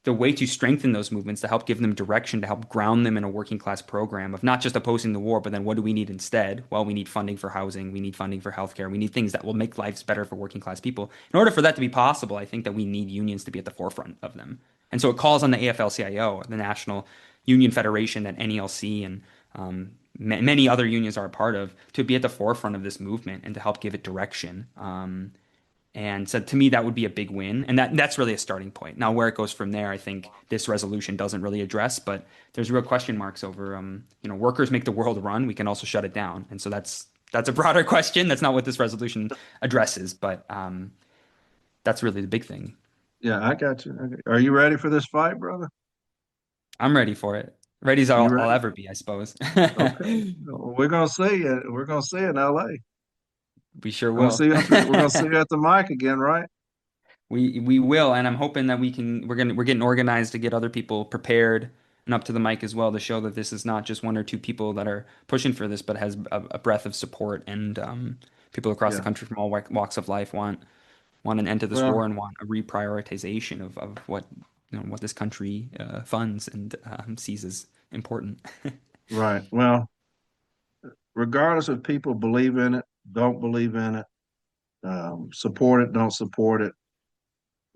the way to strengthen those movements, to help give them direction, to help ground them in a working class program of not just opposing the war, but then what do we need instead? Well, we need funding for housing, we need funding for healthcare, we need things that will make lives better for working class people. In order for that to be possible, I think that we need unions to be at the forefront of them. And so it calls on the AFL-CIO, the National Union Federation that NELC and many other unions are a part of, to be at the forefront of this movement and to help give it direction. And so to me, that would be a big win. And that's really a starting point. Now, where it goes from there, I think this resolution doesn't really address, but there's real question marks over, workers make the world run. We can also shut it down. And so that's a broader question. That's not what this resolution addresses, but that's really the big thing. Yeah, I got you. Okay. Are you ready for this fight, brother? I'm ready for it. Ready as You I'll ready? ever be, I suppose. Okay. Well, we're gonna see you. We're gonna see you in LA. We sure I'm gonna will. see you at we're gonna see you at the mic again, right? We will, and I'm hoping that we're getting organized to get other people prepared and up to the mic as well to show that this is not just one or two people that are pushing for this, but has a breadth of support and people across the Yeah. country from all walks of life want an end to this war Well, and want a reprioritization of what what this country funds and sees as important. right. Well, regardless if people believe in it, don't believe in it, support it, don't support it,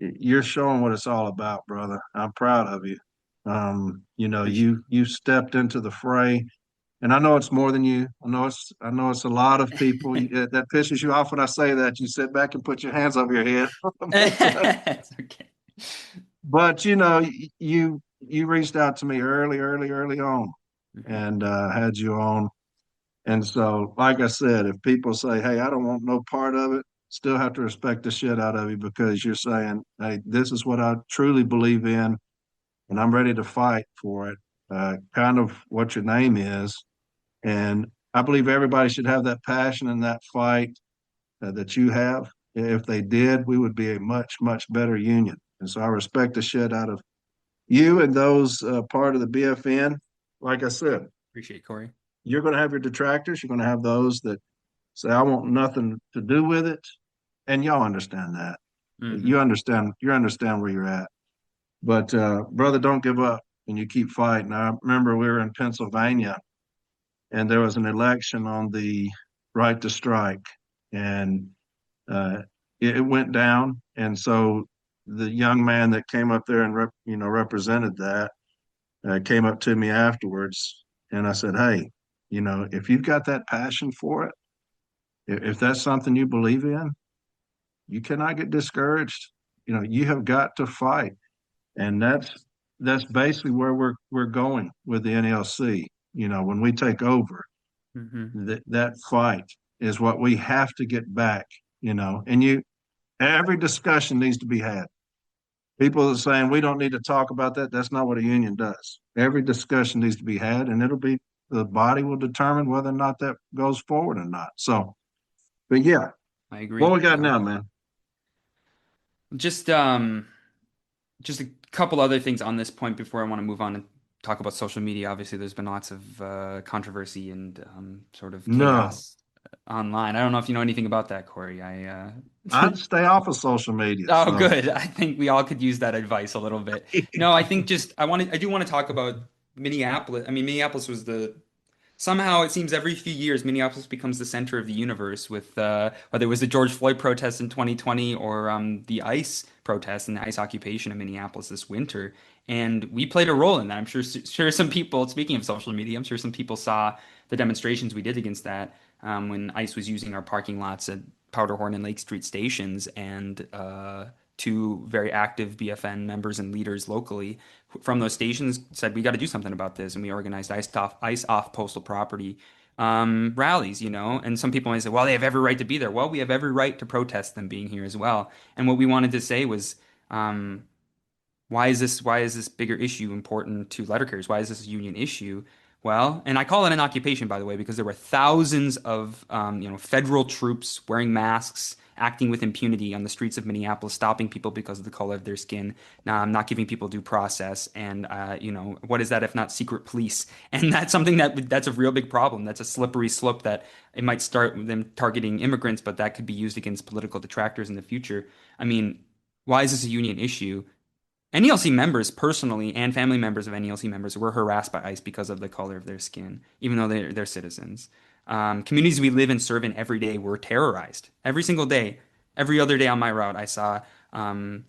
you're showing what it's all about, brother. I'm proud of you. Appreciate You stepped into the fray, and I know it's more than you. I know it's a lot of people. That pisses you off when I say that. You sit back and put your hands over your head. it. It's okay. But you reached out to me early on, Mhm. and had you on. And so, like I said, if people say, "Hey, I don't want no part of it," still have to respect the shit out of you because you're saying, "Hey, this is what I truly believe in, and I'm ready to fight for it." Kind of what your name is, and I believe everybody should have that passion and that fight that you have. If they did, we would be a much better union. And so I respect the shit out of you and those part of the BFN. Like I said, Appreciate it, Corey. you're going to have your detractors. You're going to have those that say, I want nothing to do with it. And y'all understand that. Hmm. You understand where you're at. But brother, don't give up and you keep fighting. I remember we were in Pennsylvania and there was an election on the right to strike. And uh, it went down. And so the young man that came up there and represented that came up to me afterwards, and I said, "Hey, if you've got that passion for it, if that's something you believe in, you cannot get discouraged. You have got to fight, and that's basically where we're going with the NLC. When we take over, Hmm. that fight is what we have to get back. And every discussion needs to be had. People are saying we don't need to talk about that. That's not what a union does. Every discussion needs to be had, and the body will determine whether or not that goes forward or not. So, but yeah, I what agree. we got now, man? Just just a couple other things on this point before I want to move on and talk about social media. Obviously, there's been lots of controversy and sort of No, chaos online. I don't know if you know anything about that, Corey. I'd stay off of social media. Oh, So, good. I think we all could use that advice a little bit. No, I think just I do want to talk about Minneapolis. I mean, Minneapolis was the somehow it seems every few years Minneapolis becomes the center of the universe with whether it was the George Floyd protests in 2020 or the ICE protests and the ICE occupation of Minneapolis this winter. And we played a role in that. I'm sure some people, speaking of social media, I'm sure some people saw the demonstrations we did against that when ICE was using our parking lots at Powderhorn and Lake Street stations and two very active BFN members and leaders locally from those stations said we got to do something about this, and we organized ice off postal property rallies, And some people might say, well, they have every right to be there. Well, we have every right to protest them being here as well. And what we wanted to say was, why is this bigger issue important to letter carriers? Why is this a union issue? Well, and I call it an occupation, by the way, because there were thousands of federal troops wearing masks, acting with impunity on the streets of Minneapolis, stopping people because of the color of their skin, not giving people due process, and what is that if not secret police? And that's something that's a real big problem. That's a slippery slope that it might start with them targeting immigrants, but that could be used against political detractors in the future. I mean, why is this a union issue? NELC members personally and family members of NELC members were harassed by ICE because of the color of their skin, even though they're citizens. Communities we live and serve in every day were terrorized every single day. Every other day on my route, I saw um,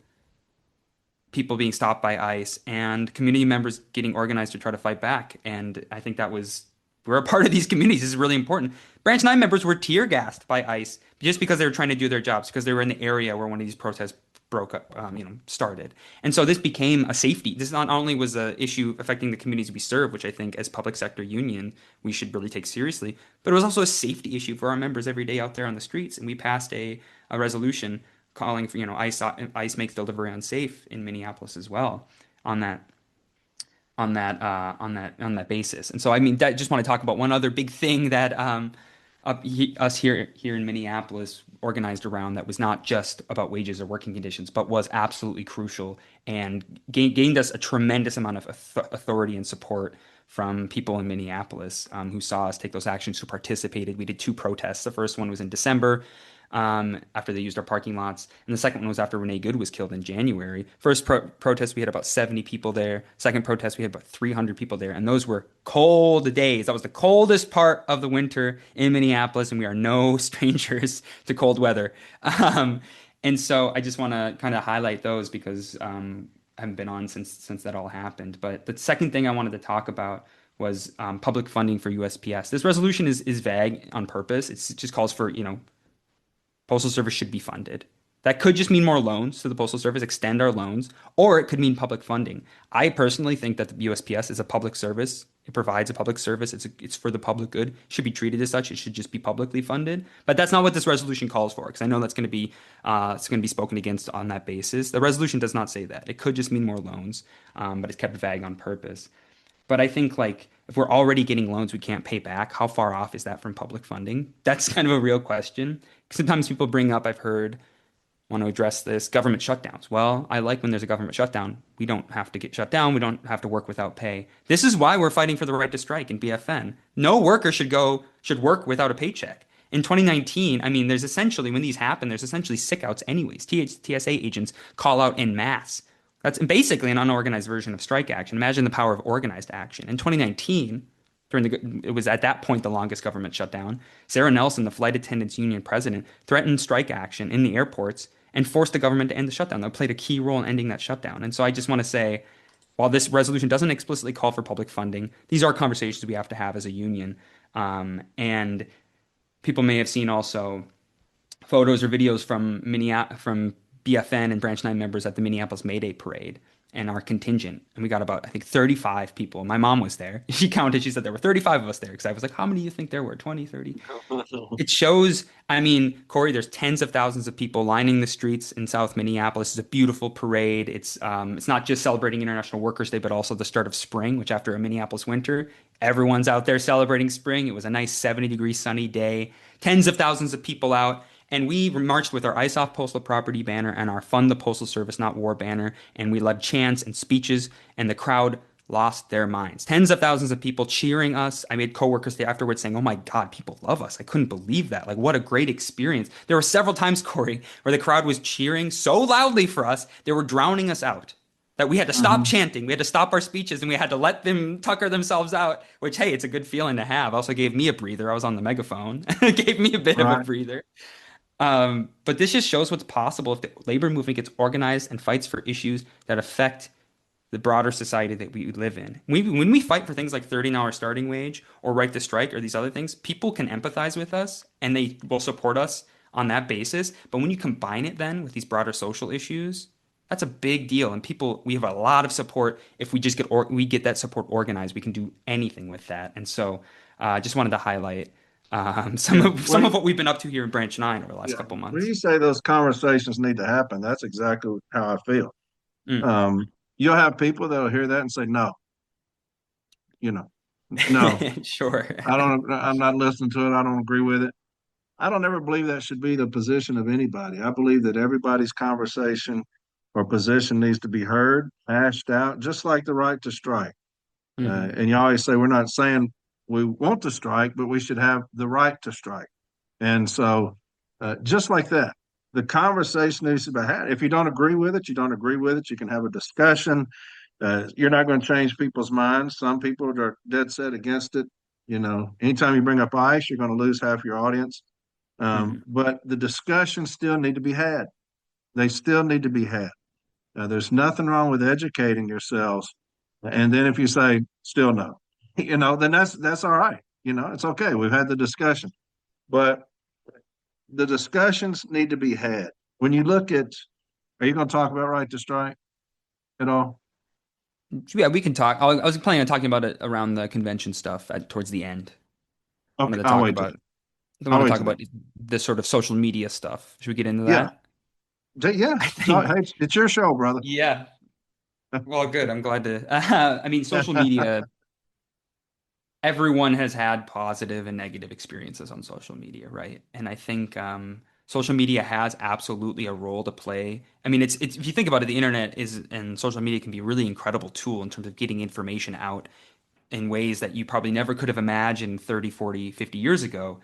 people being stopped by ICE and community members getting organized to try to fight back. And I think that was We're a part of these communities. This is really important. Branch 9 members were tear gassed by ICE just because they were trying to do their jobs, because they were in the area where one of these protests broke up, started. And so this became a safety. This not only was an issue affecting the communities we serve, which I think as public sector union we should really take seriously, but it was also a safety issue for our members every day out there on the streets. And we passed a resolution calling for, ICE makes delivery unsafe in Minneapolis as well on that basis. And so, I mean, that just want to talk about one other big thing that us here in Minneapolis organized around, that was not just about wages or working conditions, but was absolutely crucial and gained us a tremendous amount of authority and support from people in Minneapolis who saw us take those actions, who participated. We did 2 protests. The first one was in December, after they used our parking lots, and the second one was after Renee Good was killed in January. First protest, we had about 70 people there. Second protest, we had about 300 people there, and those were cold days. That was the coldest part of the winter in Minneapolis, and we are no strangers to cold weather. And so I just want to kind of highlight those because I haven't been on since that all happened. But the second thing I wanted to talk about was public funding for USPS. This resolution is vague on purpose. It just calls for, Postal Service should be funded. That could just mean more loans to the Postal Service, extend our loans, or it could mean public funding. I personally think that the USPS is a public service. It provides a public service. It's for the public good. It should be treated as such. It should just be publicly funded. But that's not what this resolution calls for, because I know that's going to be spoken against on that basis. The resolution does not say that. It could just mean more loans, but it's kept vague on purpose. But I think, like, if we're already getting loans we can't pay back, how far off is that from public funding? That's kind of a real question. Sometimes people bring up, I've heard, want to address this, government shutdowns. Well, I like when there's a government shutdown. We don't have to get shut down. We don't have to work without pay. This is why we're fighting for the right to strike in BFN. No worker should work without a paycheck. In 2019, I mean, there's essentially, when these happen, there's essentially sickouts anyways. TSA agents call out en masse. That's basically an unorganized version of strike action. Imagine the power of organized action. In 2019, it was at that point the longest government shutdown, Sarah Nelson, the flight attendants union president, threatened strike action in the airports and forced the government to end the shutdown. That played a key role in ending that shutdown. And so I just want to say, while this resolution doesn't explicitly call for public funding, these are conversations we have to have as a union. And people may have seen also photos or videos from BFN and Branch 9 members at the Minneapolis May Day parade and our contingent. And we got about, I think, 35 people. My mom was there. She counted. She said there were 35 of us there, because I was like, how many do you think there were? 20, 30? It shows, I mean, Corey, there's tens of thousands of people lining the streets in South Minneapolis. It's a beautiful parade. It's not just celebrating International Workers' Day, but also the start of spring, which after a Minneapolis winter, everyone's out there celebrating spring. It was a nice 70-degree sunny day. Tens of thousands of people out. And we marched with our Ice Off Postal Property banner and our Fund the Postal Service Not War banner. And we led chants and speeches, and the crowd lost their minds. Tens of thousands of people cheering us. I made coworkers stay afterwards saying, oh my God, people love us. I couldn't believe that. Like, what a great experience. There were several times, Corey, where the crowd was cheering so loudly for us, they were drowning us out. That we had to stop chanting, we had to stop our speeches, and we had to let them tucker themselves out, which, hey, it's a good feeling to have. Also gave me a breather. I was on the megaphone. It gave me a bit of a breather. But this just shows what's possible if the labor movement gets organized and fights for issues that affect the broader society that we live in. When we fight for things like $13 starting wage or right to strike or these other things, people can empathize with us and they will support us on that basis. But when you combine it then with these broader social issues, that's a big deal. And we have a lot of support. If we just get that support organized, we can do anything with that. And so I just wanted to highlight some of what we've been up to here in Branch 9 over the last couple months. When you say those conversations need to happen, that's exactly how I feel. You'll have people that'll hear that and say, no, no, Sure. I'm not listening to it. I don't agree with it. I don't ever believe that should be the position of anybody. I believe that everybody's conversation or position needs to be heard, hashed out, just like the right to strike. And you always say, we're not saying we want to strike, but we should have the right to strike. And so just like that, the conversation needs to be had. If you don't agree with it, you don't agree with it. You can have a discussion. You're not going to change people's minds. Some people are dead set against it. Anytime you bring up ICE, you're going to lose half your audience. But the discussions still need to be had. They still need to be had. There's nothing wrong with educating yourselves. And then if you say still no, then that's all right. It's okay. We've had the discussion, but the discussions need to be had. When you look at, are you going to talk about right to strike at all? Yeah, we can talk. I was planning on talking about it around the convention stuff towards the end. I wanted Okay, to I'll talk wait till about then. I want I'll to wait talk till then. about the sort of social media stuff. Should we get into Yeah, that? yeah. I Hey, think, it's your show, brother. yeah. Well, good. I'm glad to. I mean, social media, everyone has had positive and negative experiences on social media, right? And I think social media has absolutely a role to play. I mean, it's if you think about it, the internet is and social media can be a really incredible tool in terms of getting information out in ways that you probably never could have imagined 30, 40, 50 years ago.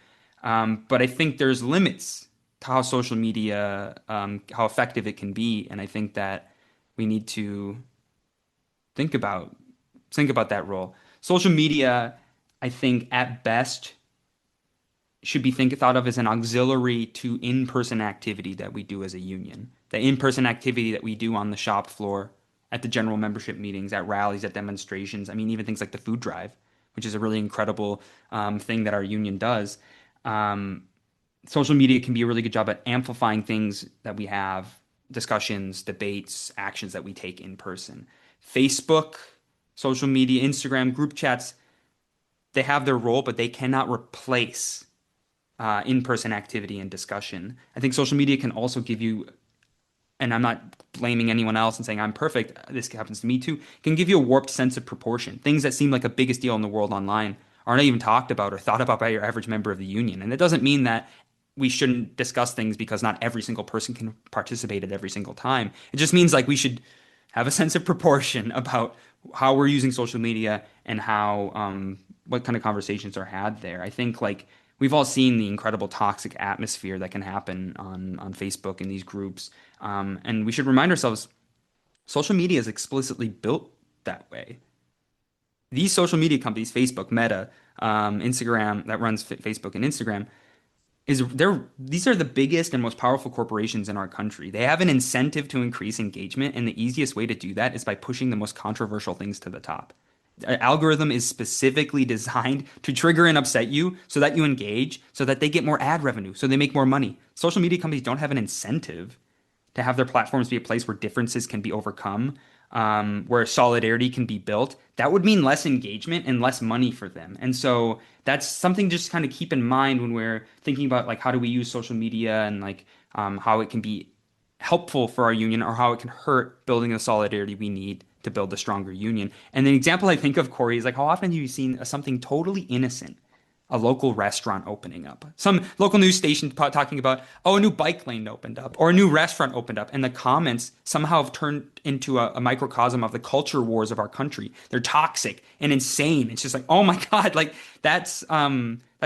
But I think there's limits to how social media, how effective it can be. And I think that we need to think about think about that role. Social media, I think at best should be thought of as an auxiliary to in-person activity that we do as a union. The in-person activity that we do on the shop floor, at the general membership meetings, at rallies, at demonstrations. I mean, even things like the food drive, which is a really incredible thing that our union does. Um, Social media can be a really good job at amplifying things that we have, discussions, debates, actions that we take in person. Facebook, social media, Instagram, group chats, they have their role, but they cannot replace in-person activity and discussion. I think social media can also give you, and I'm not blaming anyone else and saying I'm perfect. This happens to me too. Can give you a warped sense of proportion. Things that seem like a biggest deal in the world online aren't even talked about or thought about by your average member of the union. And it doesn't mean that we shouldn't discuss things because not every single person can participate at every single time. It just means like we should have a sense of proportion about how we're using social media and how what kind of conversations are had there. I think like we've all seen the incredible toxic atmosphere that can happen on Facebook in these groups, and we should remind ourselves social media is explicitly built that way. These social media companies, Facebook, Meta, Instagram, that runs Facebook and Instagram, these are the biggest and most powerful corporations in our country. They have an incentive to increase engagement, and the easiest way to do that is by pushing the most controversial things to the top. An algorithm is specifically designed to trigger and upset you so that you engage, so that they get more ad revenue, so they make more money. Social media companies don't have an incentive to have their platforms be a place where differences can be overcome, where solidarity can be built. That would mean less engagement and less money for them. And so that's something just kind of keep in mind when we're thinking about like how do we use social media and like how it can be helpful for our union or how it can hurt building the solidarity we need to build a stronger union. And the example I think of, Corey, is like how often have you seen something totally innocent, a local restaurant opening up, some local news station talking about, oh, a new bike lane opened up or a new restaurant opened up, and the comments somehow have turned into a microcosm of the culture wars of our country. They're toxic and insane. It's just like, oh my God, like that's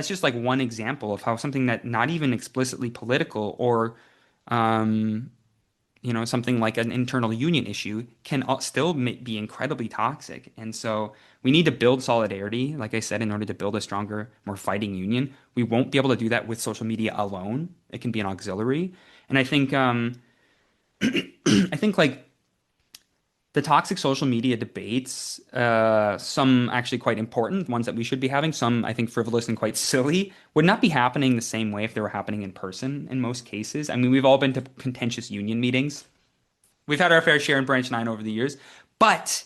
just like one example of how something that not even explicitly political or um, something like an internal union issue can still be incredibly toxic. And so we need to build solidarity, like I said, in order to build a stronger, more fighting union. We won't be able to do that with social media alone. It can be an auxiliary. And I think, I think like the toxic social media debates, some actually quite important, ones that we should be having, some I think frivolous and quite silly, would not be happening the same way if they were happening in person in most cases. I mean, we've all been to contentious union meetings. We've had our fair share in Branch 9 over the years. But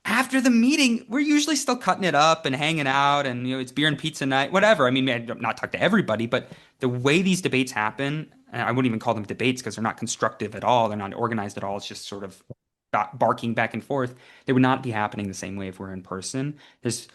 after the meeting, we're usually still cutting it up and hanging out and it's beer and pizza night, whatever. I mean, I'm not talk to everybody, but the way these debates happen, and I wouldn't even call them debates because they're not constructive at all. They're not organized at all. It's just sort of barking back and forth. They would not be happening the same way if we're in person. It's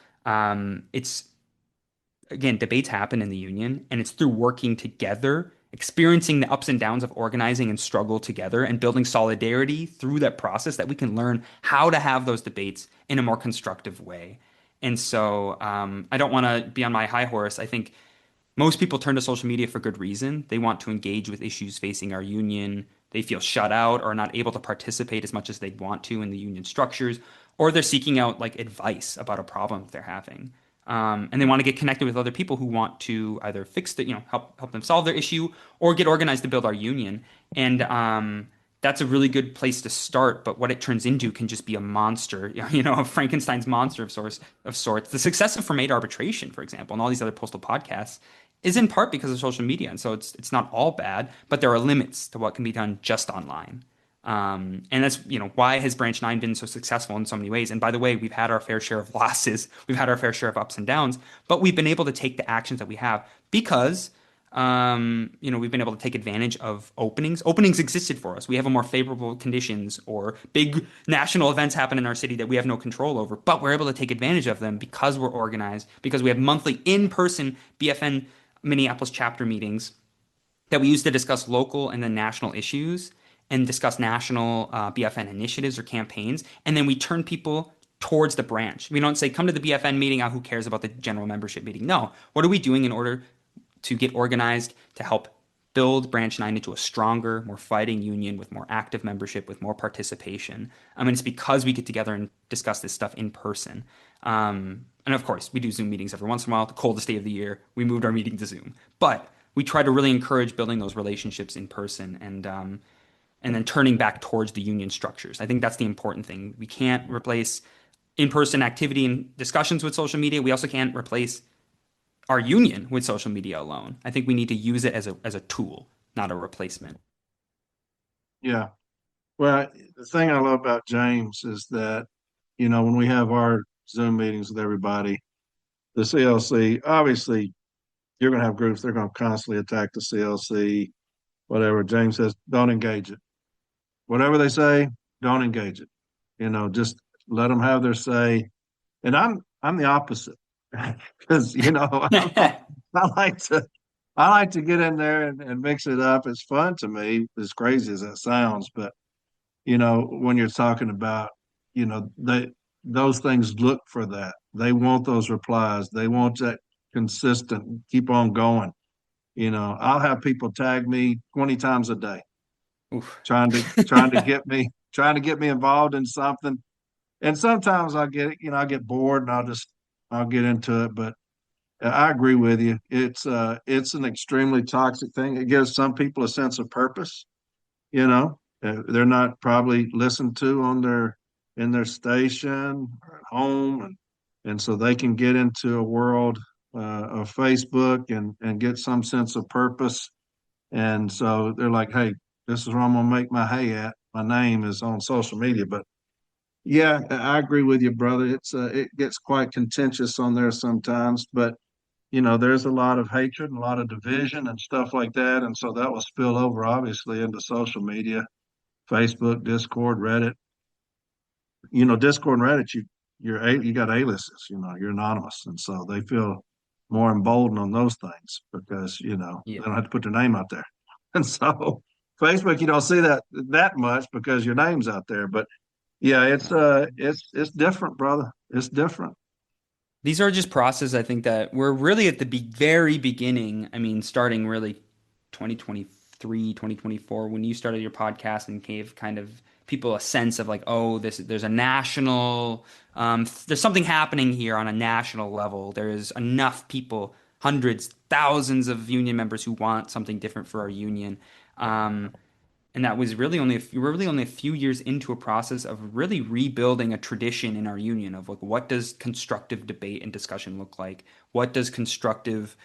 again, debates happen in the union, and it's through working together, experiencing the ups and downs of organizing and struggle together, and building solidarity through that process that we can learn how to have those debates in a more constructive way. And so I don't want to be on my high horse. I think most people turn to social media for good reason. They want to engage with issues facing our union. They feel shut out or not able to participate as much as they'd want to in the union structures, or they're seeking out like advice about a problem they're having. And they want to get connected with other people who want to either fix the, help them solve their issue or get organized to build our union. And that's a really good place to start. But what it turns into can just be a monster, a Frankenstein's monster of sorts. The success of From Aid Arbitration, for example, and all these other postal podcasts is in part because of social media. And so it's not all bad, but there are limits to what can be done just online. And that's, why has Branch 9 been so successful in so many ways? And by the way, we've had our fair share of losses, we've had our fair share of ups and downs, but we've been able to take the actions that we have because, we've been able to take advantage of openings. Openings existed for us. We have a more favorable conditions, or big national events happen in our city that we have no control over, but we're able to take advantage of them because we're organized, because we have monthly in-person BFN Minneapolis chapter meetings that we use to discuss local and then national issues and discuss national BFN initiatives or campaigns. And then we turn people towards the branch. We don't say, come to the BFN meeting. Who cares about the general membership meeting? No. What are we doing in order to get organized to help build Branch 9 into a stronger, more fighting union with more active membership, with more participation? I mean, it's because we get together and discuss this stuff in person. And of course, we do Zoom meetings every once in a while. The coldest day of the year, we moved our meeting to Zoom. But we try to really encourage building those relationships in person, and then turning back towards the union structures. I think that's the important thing. We can't replace in-person activity and discussions with social media. We also can't replace our union with social media alone. I think we need to use it as a tool, not a replacement. Yeah. Well, the thing I love about James is that, when we have our Zoom meetings with everybody, the CLC, obviously, you're going to have groups, they're going to constantly attack the CLC, whatever. James says, don't engage it. Whatever they say, don't engage it. Just let them have their say. And I'm the opposite because I like to I like to get in there and mix it up. It's fun to me, as crazy as that sounds. But when you're talking about, those things look for that. They want those replies. They want that consistent, keep on going. I'll have people tag me 20 times a day, Oof. trying to get me involved in something. And sometimes I get bored and I'll get into it. But I agree with you. It's an extremely toxic thing. It gives some people a sense of purpose. They're not probably listened to in their station or at home, and so they can get into a world of Facebook and get some sense of purpose. And so they're like, hey, this is where I'm gonna make my hay at. My name is on social media. But yeah, I agree with you, brother. It gets quite contentious on there sometimes, but there's a lot of hatred and a lot of division and stuff like that, and so that will spill over obviously into social media, Facebook, Discord, Reddit. Discord and Reddit, you got aliases. You're anonymous, and so they feel more emboldened on those things because they Yeah. don't have to put their name out there. And so Facebook, you don't see that much because your name's out there. But yeah, it's different, brother. It's different. These are just processes, I think, that we're really at the very beginning. I mean, starting really 2023, 2024, when you started your podcast and gave kind of people a sense of like, oh, there's a national, there's something happening here on a national level. There's enough people, hundreds, thousands of union members who want something different for our union. And that was really we're really only a few years into a process of really rebuilding a tradition in our union of like, what does constructive debate and discussion look like? What does constructive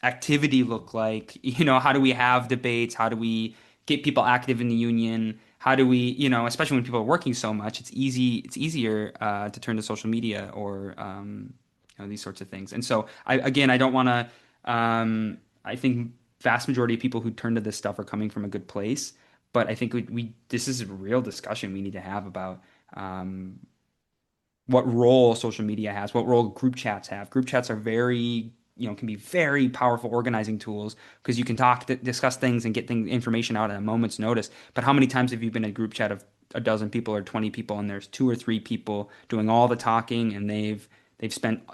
activity look like? How do we have debates? How do we get people active in the union? How do we, especially when people are working so much, it's easier to turn to social media or these sorts of things. And so I don't want to. I think vast majority of people who turn to this stuff are coming from a good place, but I think this is a real discussion we need to have about what role social media has, what role group chats have. Group chats are can be very powerful organizing tools because you can discuss things and get information out at a moment's notice. But how many times have you been in a group chat of a dozen people or 20 people and there's two or three people doing all the talking and they've spent,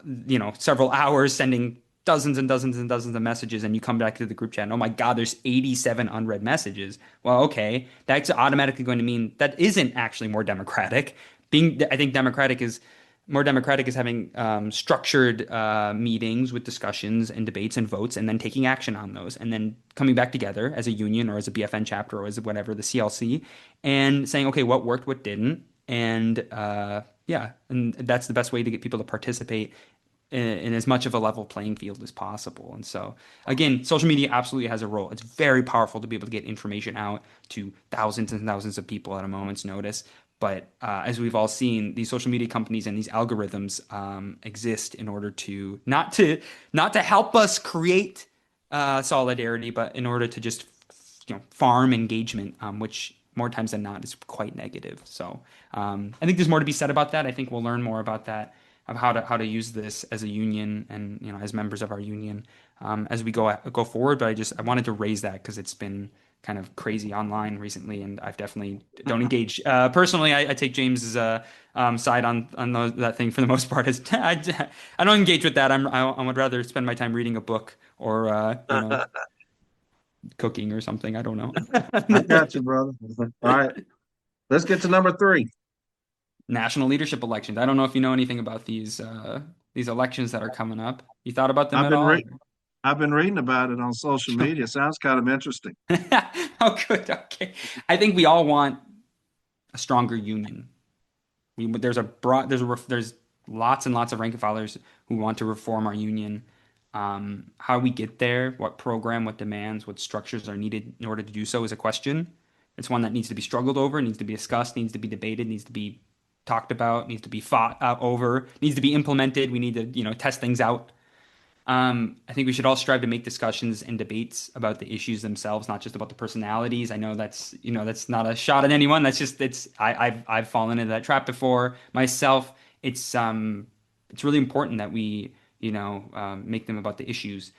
several hours sending dozens and dozens and dozens of messages, and you come back to the group chat and oh my God, there's 87 unread messages. Well, okay, that's automatically going to mean that isn't actually more democratic. I think democratic is More democratic is having structured meetings with discussions and debates and votes, and then taking action on those, and then coming back together as a union or as a BFN chapter or as whatever the CLC, and saying, okay, what worked, what didn't, and yeah, and that's the best way to get people to participate in as much of a level playing field as possible. And so, again, social media absolutely has a role. It's very powerful to be able to get information out to thousands and thousands of people at a moment's notice. But as we've all seen, these social media companies and these algorithms exist in order to not to help us create solidarity, but in order to just farm engagement, which more times than not is quite negative. So I think there's more to be said about that. I think we'll learn more about that, of how to use this as a union and as members of our union as we go forward. But I wanted to raise that because it's been kind of crazy online recently, and I've definitely don't engage personally. I take James's side on that thing for the most part. I don't engage with that. I would rather spend my time reading a book or cooking or something. I don't know. I got you, brother. All right, let's get to number three. National leadership elections. I don't know if you know anything about these elections that are coming up. You thought about them I've at been all? re I've been reading about it on social media. Sounds kind of interesting. Oh, good. Okay. I think we all want a stronger union. There's lots and lots of rank and filers who want to reform our union. How we get there, what program, what demands, what structures are needed in order to do so is a question. It's one that needs to be struggled over, needs to be discussed, needs to be debated, needs to be talked about, needs to be fought out over, needs to be implemented. We need to, test things out. I think we should all strive to make discussions and debates about the issues themselves, not just about the personalities. I know that's not a shot at anyone. That's just I've fallen into that trap before myself. It's really important that we make them about the issues.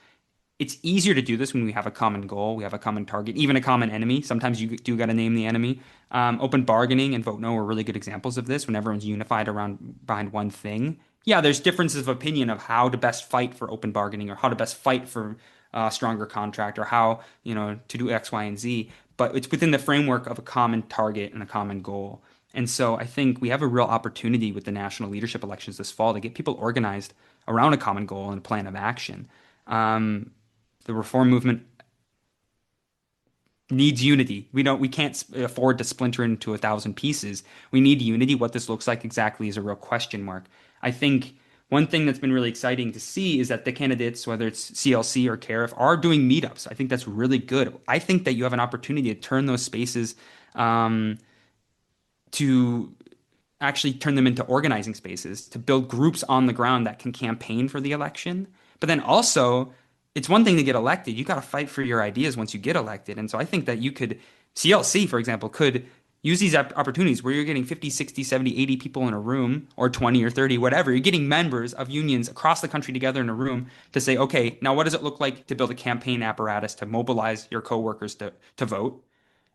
It's easier to do this when we have a common goal, we have a common target, even a common enemy. Sometimes you do got to name the enemy. Open bargaining and vote no are really good examples of this when everyone's unified behind one thing. Yeah, there's differences of opinion of how to best fight for open bargaining or how to best fight for a stronger contract or how, to do X, Y, and Z. But it's within the framework of a common target and a common goal. And so I think we have a real opportunity with the national leadership elections this fall to get people organized around a common goal and a plan of action. The reform movement needs unity. We can't afford to splinter into 1,000 pieces. We need unity. What this looks like exactly is a real question mark. I think one thing that's been really exciting to see is that the candidates, whether it's CLC or CARIF, are doing meetups. I think that's really good. I think that you have an opportunity to turn those spaces to actually turn them into organizing spaces, to build groups on the ground that can campaign for the election. But then also, it's one thing to get elected. You got to fight for your ideas once you get elected. And so I think that CLC, for example, could use these opportunities where you're getting 50, 60, 70, 80 people in a room, or 20 or 30, whatever. You're getting members of unions across the country together in a room to say, okay, now what does it look like to build a campaign apparatus to mobilize your coworkers to vote?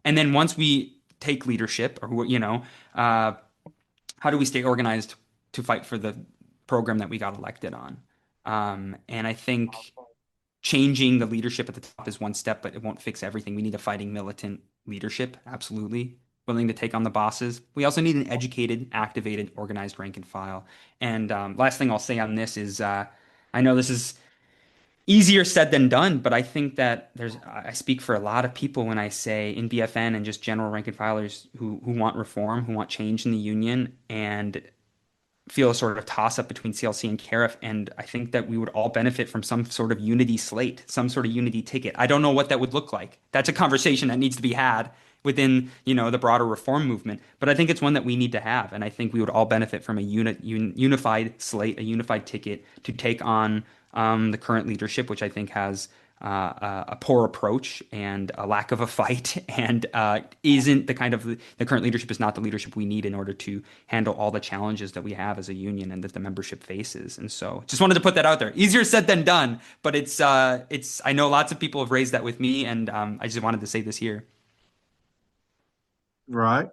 And then once we take leadership, or how do we stay organized to fight for the program that we got elected on? And I think changing the leadership at the top is one step, but it won't fix everything. We need a fighting militant leadership, absolutely, willing to take on the bosses. We also need an educated, activated, organized rank and file. And last thing I'll say on this is I know this is easier said than done, but I think that I speak for a lot of people when I say in BFN and just general rank and filers who want reform, who want change in the union, and feel a sort of toss up between CLC and CARIF. And I think that we would all benefit from some sort of unity slate, some sort of unity ticket. I don't know what that would look like. That's a conversation that needs to be had within, the broader reform movement. But I think it's one that we need to have. And I think we would all benefit from a unified slate, a unified ticket to take on the current leadership, which I think has a poor approach and a lack of a fight, and isn't the current leadership is not the leadership we need in order to handle all the challenges that we have as a union and that the membership faces. And so, just wanted to put that out there. Easier said than done, but it's I know lots of people have raised that with me, and I just wanted to say this here. Right.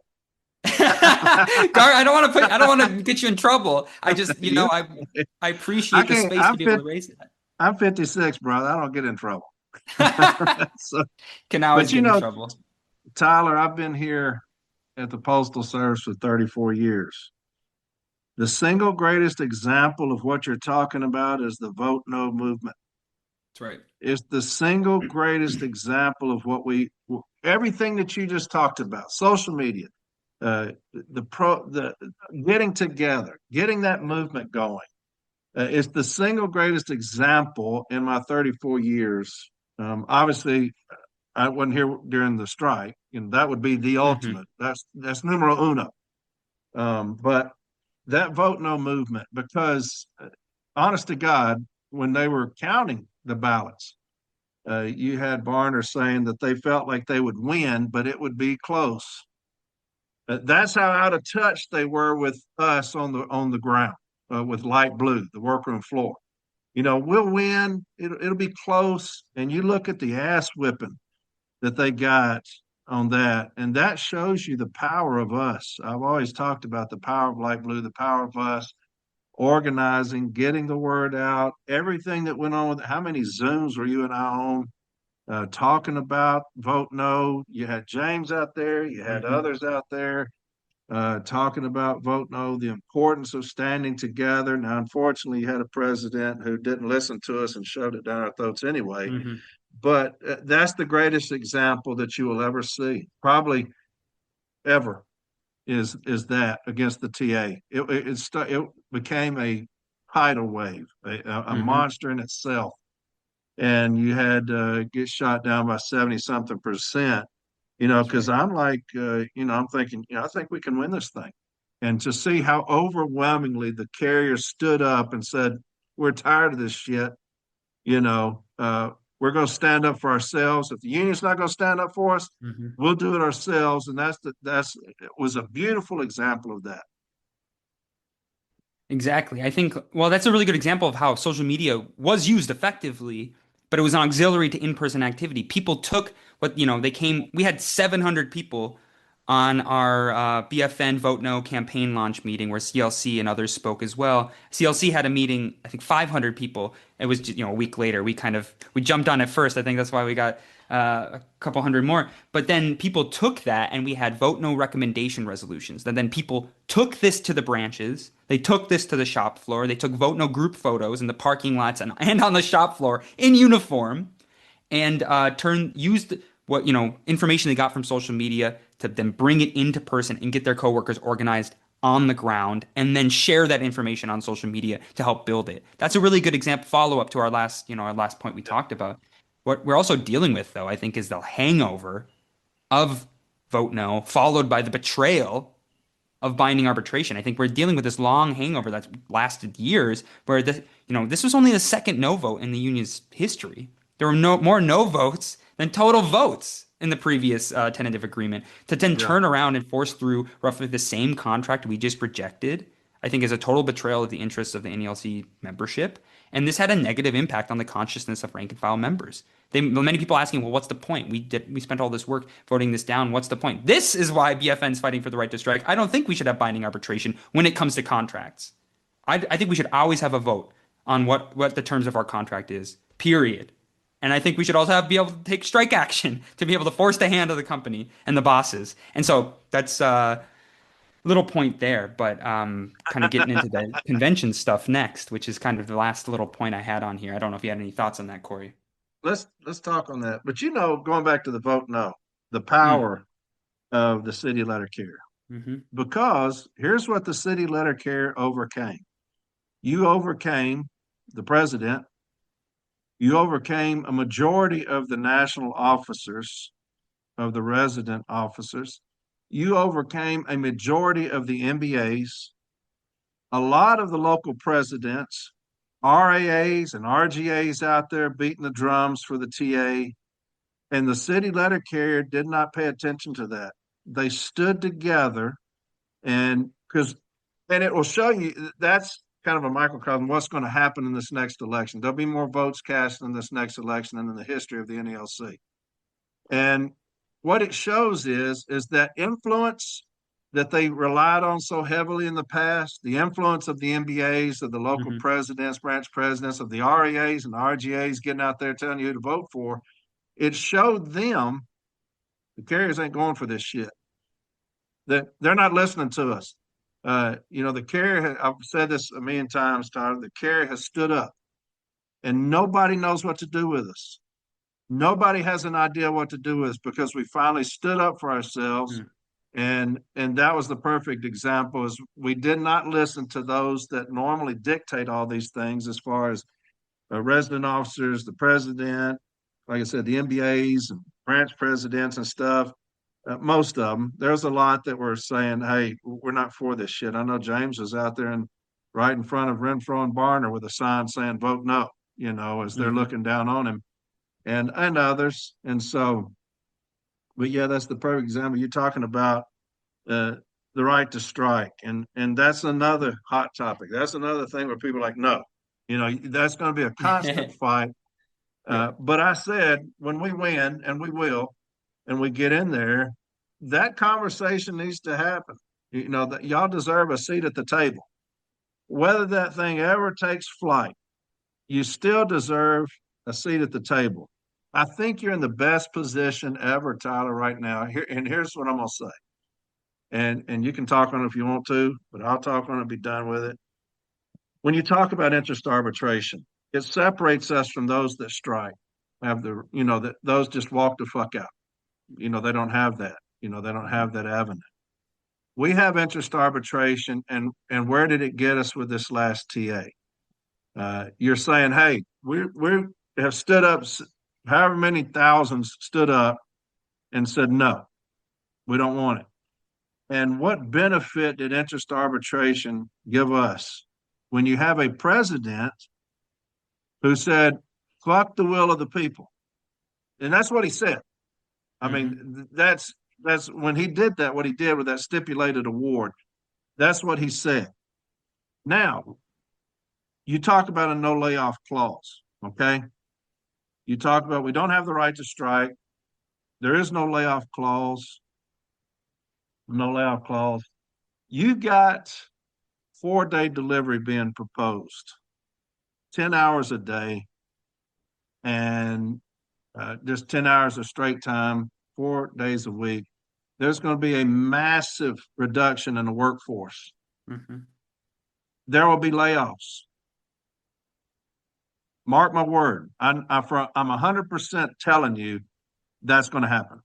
Gar, I don't want to get you in trouble. I just, I I appreciate the can't. space to be able to raise that. I'm 56, brother. I don't get in trouble. So, Can always but get in trouble. Tyler, I've been here at the Postal Service for 34 years. The single greatest example of what you're talking about is the vote no movement. That's right. It's the single greatest example of everything that you just talked about, social media, the getting together, getting that movement going. It's the single greatest example in my 34 years. Obviously, I wasn't here during the strike, and that would be the Mm-hmm. ultimate. That's numero uno. But that vote no movement, because honest to God, when they were counting the ballots, you had Barner saying that they felt like they would win, but it would be close. That's how out of touch they were with us on the ground, with light blue, the workroom floor. We'll win. It'll be close. And you look at the ass whipping that they got on that, and that shows you the power of us. I've always talked about the power of light blue, the power of us organizing, getting the word out, everything that went on with it. How many Zooms were you and I on talking about vote no? You had James out there, you had Mm-hmm. others out there talking about vote no, the importance of standing together. Now, unfortunately, you had a president who didn't listen to us and shoved it down our throats anyway. Mm-hmm. But that's the greatest example that you will ever see, probably ever, is that against the TA. It became a tidal wave, a Mm-hmm. monster in itself, and you had get shot down by 70 something percent. That's Because right. I'm like, I'm thinking, I think we can win this thing. And to see how overwhelmingly the carriers stood up and said, we're tired of this shit, you know, we're going to stand up for ourselves. If the union's not going to stand up for us, Mm-hmm. we'll do it ourselves. And it was a beautiful example of that. Exactly. I think, well, that's a really good example of how social media was used effectively, but it was an auxiliary to in-person activity. People took they came, we had 700 people on our BFN Vote No campaign launch meeting where CLC and others spoke as well. CLC had a meeting, I think 500 people. It was, a week later. We jumped on it first. I think that's why we got a couple hundred more. But then people took that and we had vote no recommendation resolutions. And then people took this to the branches. They took this to the shop floor. They took vote no group photos in the parking lots and on the shop floor in uniform and used what information they got from social media to then bring it into person and get their coworkers organized on the ground and then share that information on social media to help build it. That's a really good example follow up to our last point we talked about. What we're also dealing with though, I think, is the hangover of vote no followed by the betrayal of binding arbitration. I think we're dealing with this long hangover that's lasted years, where this was only the second no vote in the union's history. There were more no votes than total votes in the previous tentative agreement. To then Yeah. turn around and force through roughly the same contract we just rejected, I think is a total betrayal of the interests of the NELC membership. And this had a negative impact on the consciousness of rank and file members. Many people asking, well, what's the point? We spent all this work voting this down. What's the point? This is why BFN is fighting for the right to strike. I don't think we should have binding arbitration when it comes to contracts. I think we should always have a vote on what the terms of our contract is, period. And I think we should also be able to take strike action to be able to force the hand of the company and the bosses. And so that's a little point there, but kind of getting into the convention stuff next, which is kind of the last little point I had on here. I don't know if you had any thoughts on that, Corey. Let's talk on that. But going back to the vote no, the Mm. power of the city letter carrier. Mm-hmm. Because here's what the city letter carrier overcame. You overcame the president. You overcame a majority of the national officers, of the resident officers. You overcame a majority of the MBAs, a lot of the local presidents, RAAs and RGAs out there beating the drums for the TA. And the city letter carrier did not pay attention to that. They stood together and it will show you that's kind of a microcosm of what's going to happen in this next election. There'll be more votes cast in this next election than in the history of the NELC. And what it shows is that influence that they relied on so heavily in the past, the influence of the MBAs, of the local Mm-hmm. presidents, branch presidents, of the REAs and the RGAs getting out there telling you who to vote for, it showed them the carriers ain't going for this shit. That they're not listening to us. The carrier, I've said this a million times, Tyler, the carrier has stood up and nobody knows what to do with us. Nobody has an idea what to do with us because we finally stood up for ourselves. Mm. And that was the perfect example is we did not listen to those that normally dictate all these things as far as resident officers, the president, like I said, the MBAs and branch presidents and stuff. Most of them, there's a lot that were saying, "Hey, we're not for this shit." I know James was out there and right in front of Renfro and Barner with a sign saying "Vote No," as they're Hmm. looking down on him, and others. And so, but yeah, that's the perfect example. You're talking about uh, the right to strike, and that's another hot topic. That's another thing where people are like, no, that's going to be a constant fight. Yeah. But I said when we win, and we will, and we get in there, that conversation needs to happen. That y'all deserve a seat at the table. Whether that thing ever takes flight, you still deserve a seat at the table. I think you're in the best position ever, Tyler, right now. And here's what I'm gonna say. And you can talk on it if you want to, but I'll talk on it and be done with it. When you talk about interest arbitration, it separates us from those that strike. Have that those just walk the fuck out. They don't have that. They don't have that avenue. We have interest arbitration, and where did it get us with this last TA? You're saying, hey, we have stood up, however many thousands stood up and said no, we don't want it. And what benefit did interest arbitration give us when you have a president who said, fuck the will of the people? And that's what he said. I Hmm. mean, that's when he did that, what he did with that stipulated award, that's what he said. Now, you talk about a no layoff clause, okay? You talk about we don't have the right to strike. There is no layoff clause, no layoff clause. You got 4-day delivery being proposed, 10 hours a day, and just 10 hours of straight time, 4 days a week. There's going to be a massive reduction in the workforce. Hmm. There will be layoffs. Mark my word. I'm 100% telling you that's going to happen.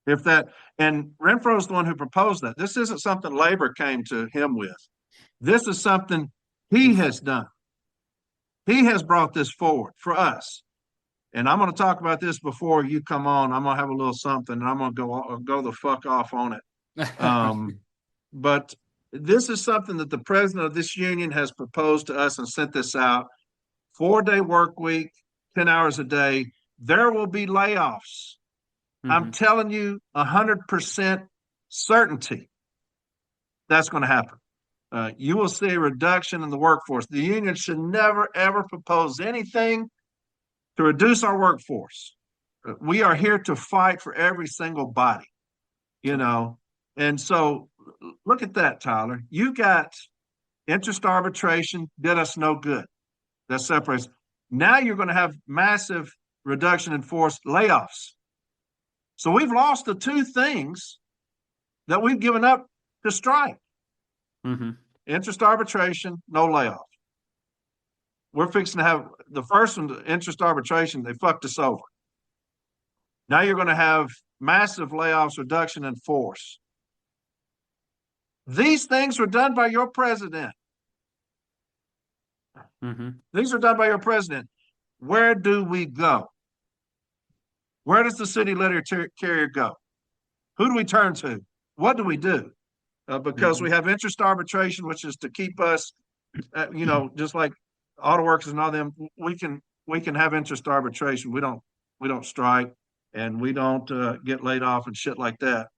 If that, and Renfro's the one who proposed that. This isn't something labor came to him with. This is something he has done. He has brought this forward for us. And I'm going to talk about this before you come on. I'm going to have a little something, and I'm going to go the fuck off on it. But this is something that the president of this union has proposed to us and sent this out. 4-day work week, 10 hours a day. There will be layoffs. I'm Hmm. telling you 100% certainty that's going to happen. You will see a reduction in the workforce. The union should never, ever propose anything to reduce our workforce. We are here to fight for every single body, you Okay. know. And so look at that, Tyler. You got interest arbitration, did us no good. That separates. Now you're going to have massive reduction in force layoffs. So we've lost the two things that we've given up to strike. Hmm. Interest arbitration, no layoff. We're fixing to have the first one, the interest arbitration, they fucked us over. Now you're going to have massive layoffs, reduction in force. These things were done by your president. Hmm. These are done by your president. Where do we go? Where does the city letter carrier go? Who do we turn to? What do we do? Because we Hmm. have interest arbitration, which is to keep us, just like auto workers and all them. We can have interest arbitration. We don't strike, and we don't get laid off and shit like that.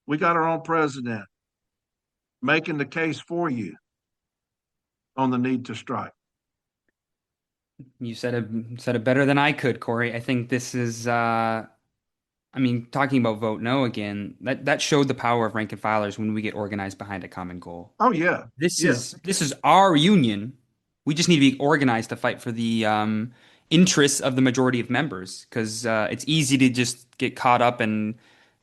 We got our own president making the case for you on the need to strike. You said it better than I could, Corey. I think this is I mean, talking about vote no again, that showed the power of rank and filers when we get organized behind a common goal. Oh yeah, This yeah. is this is our union. We just need to be organized to fight for the interests of the majority of members because it's easy to just get caught up in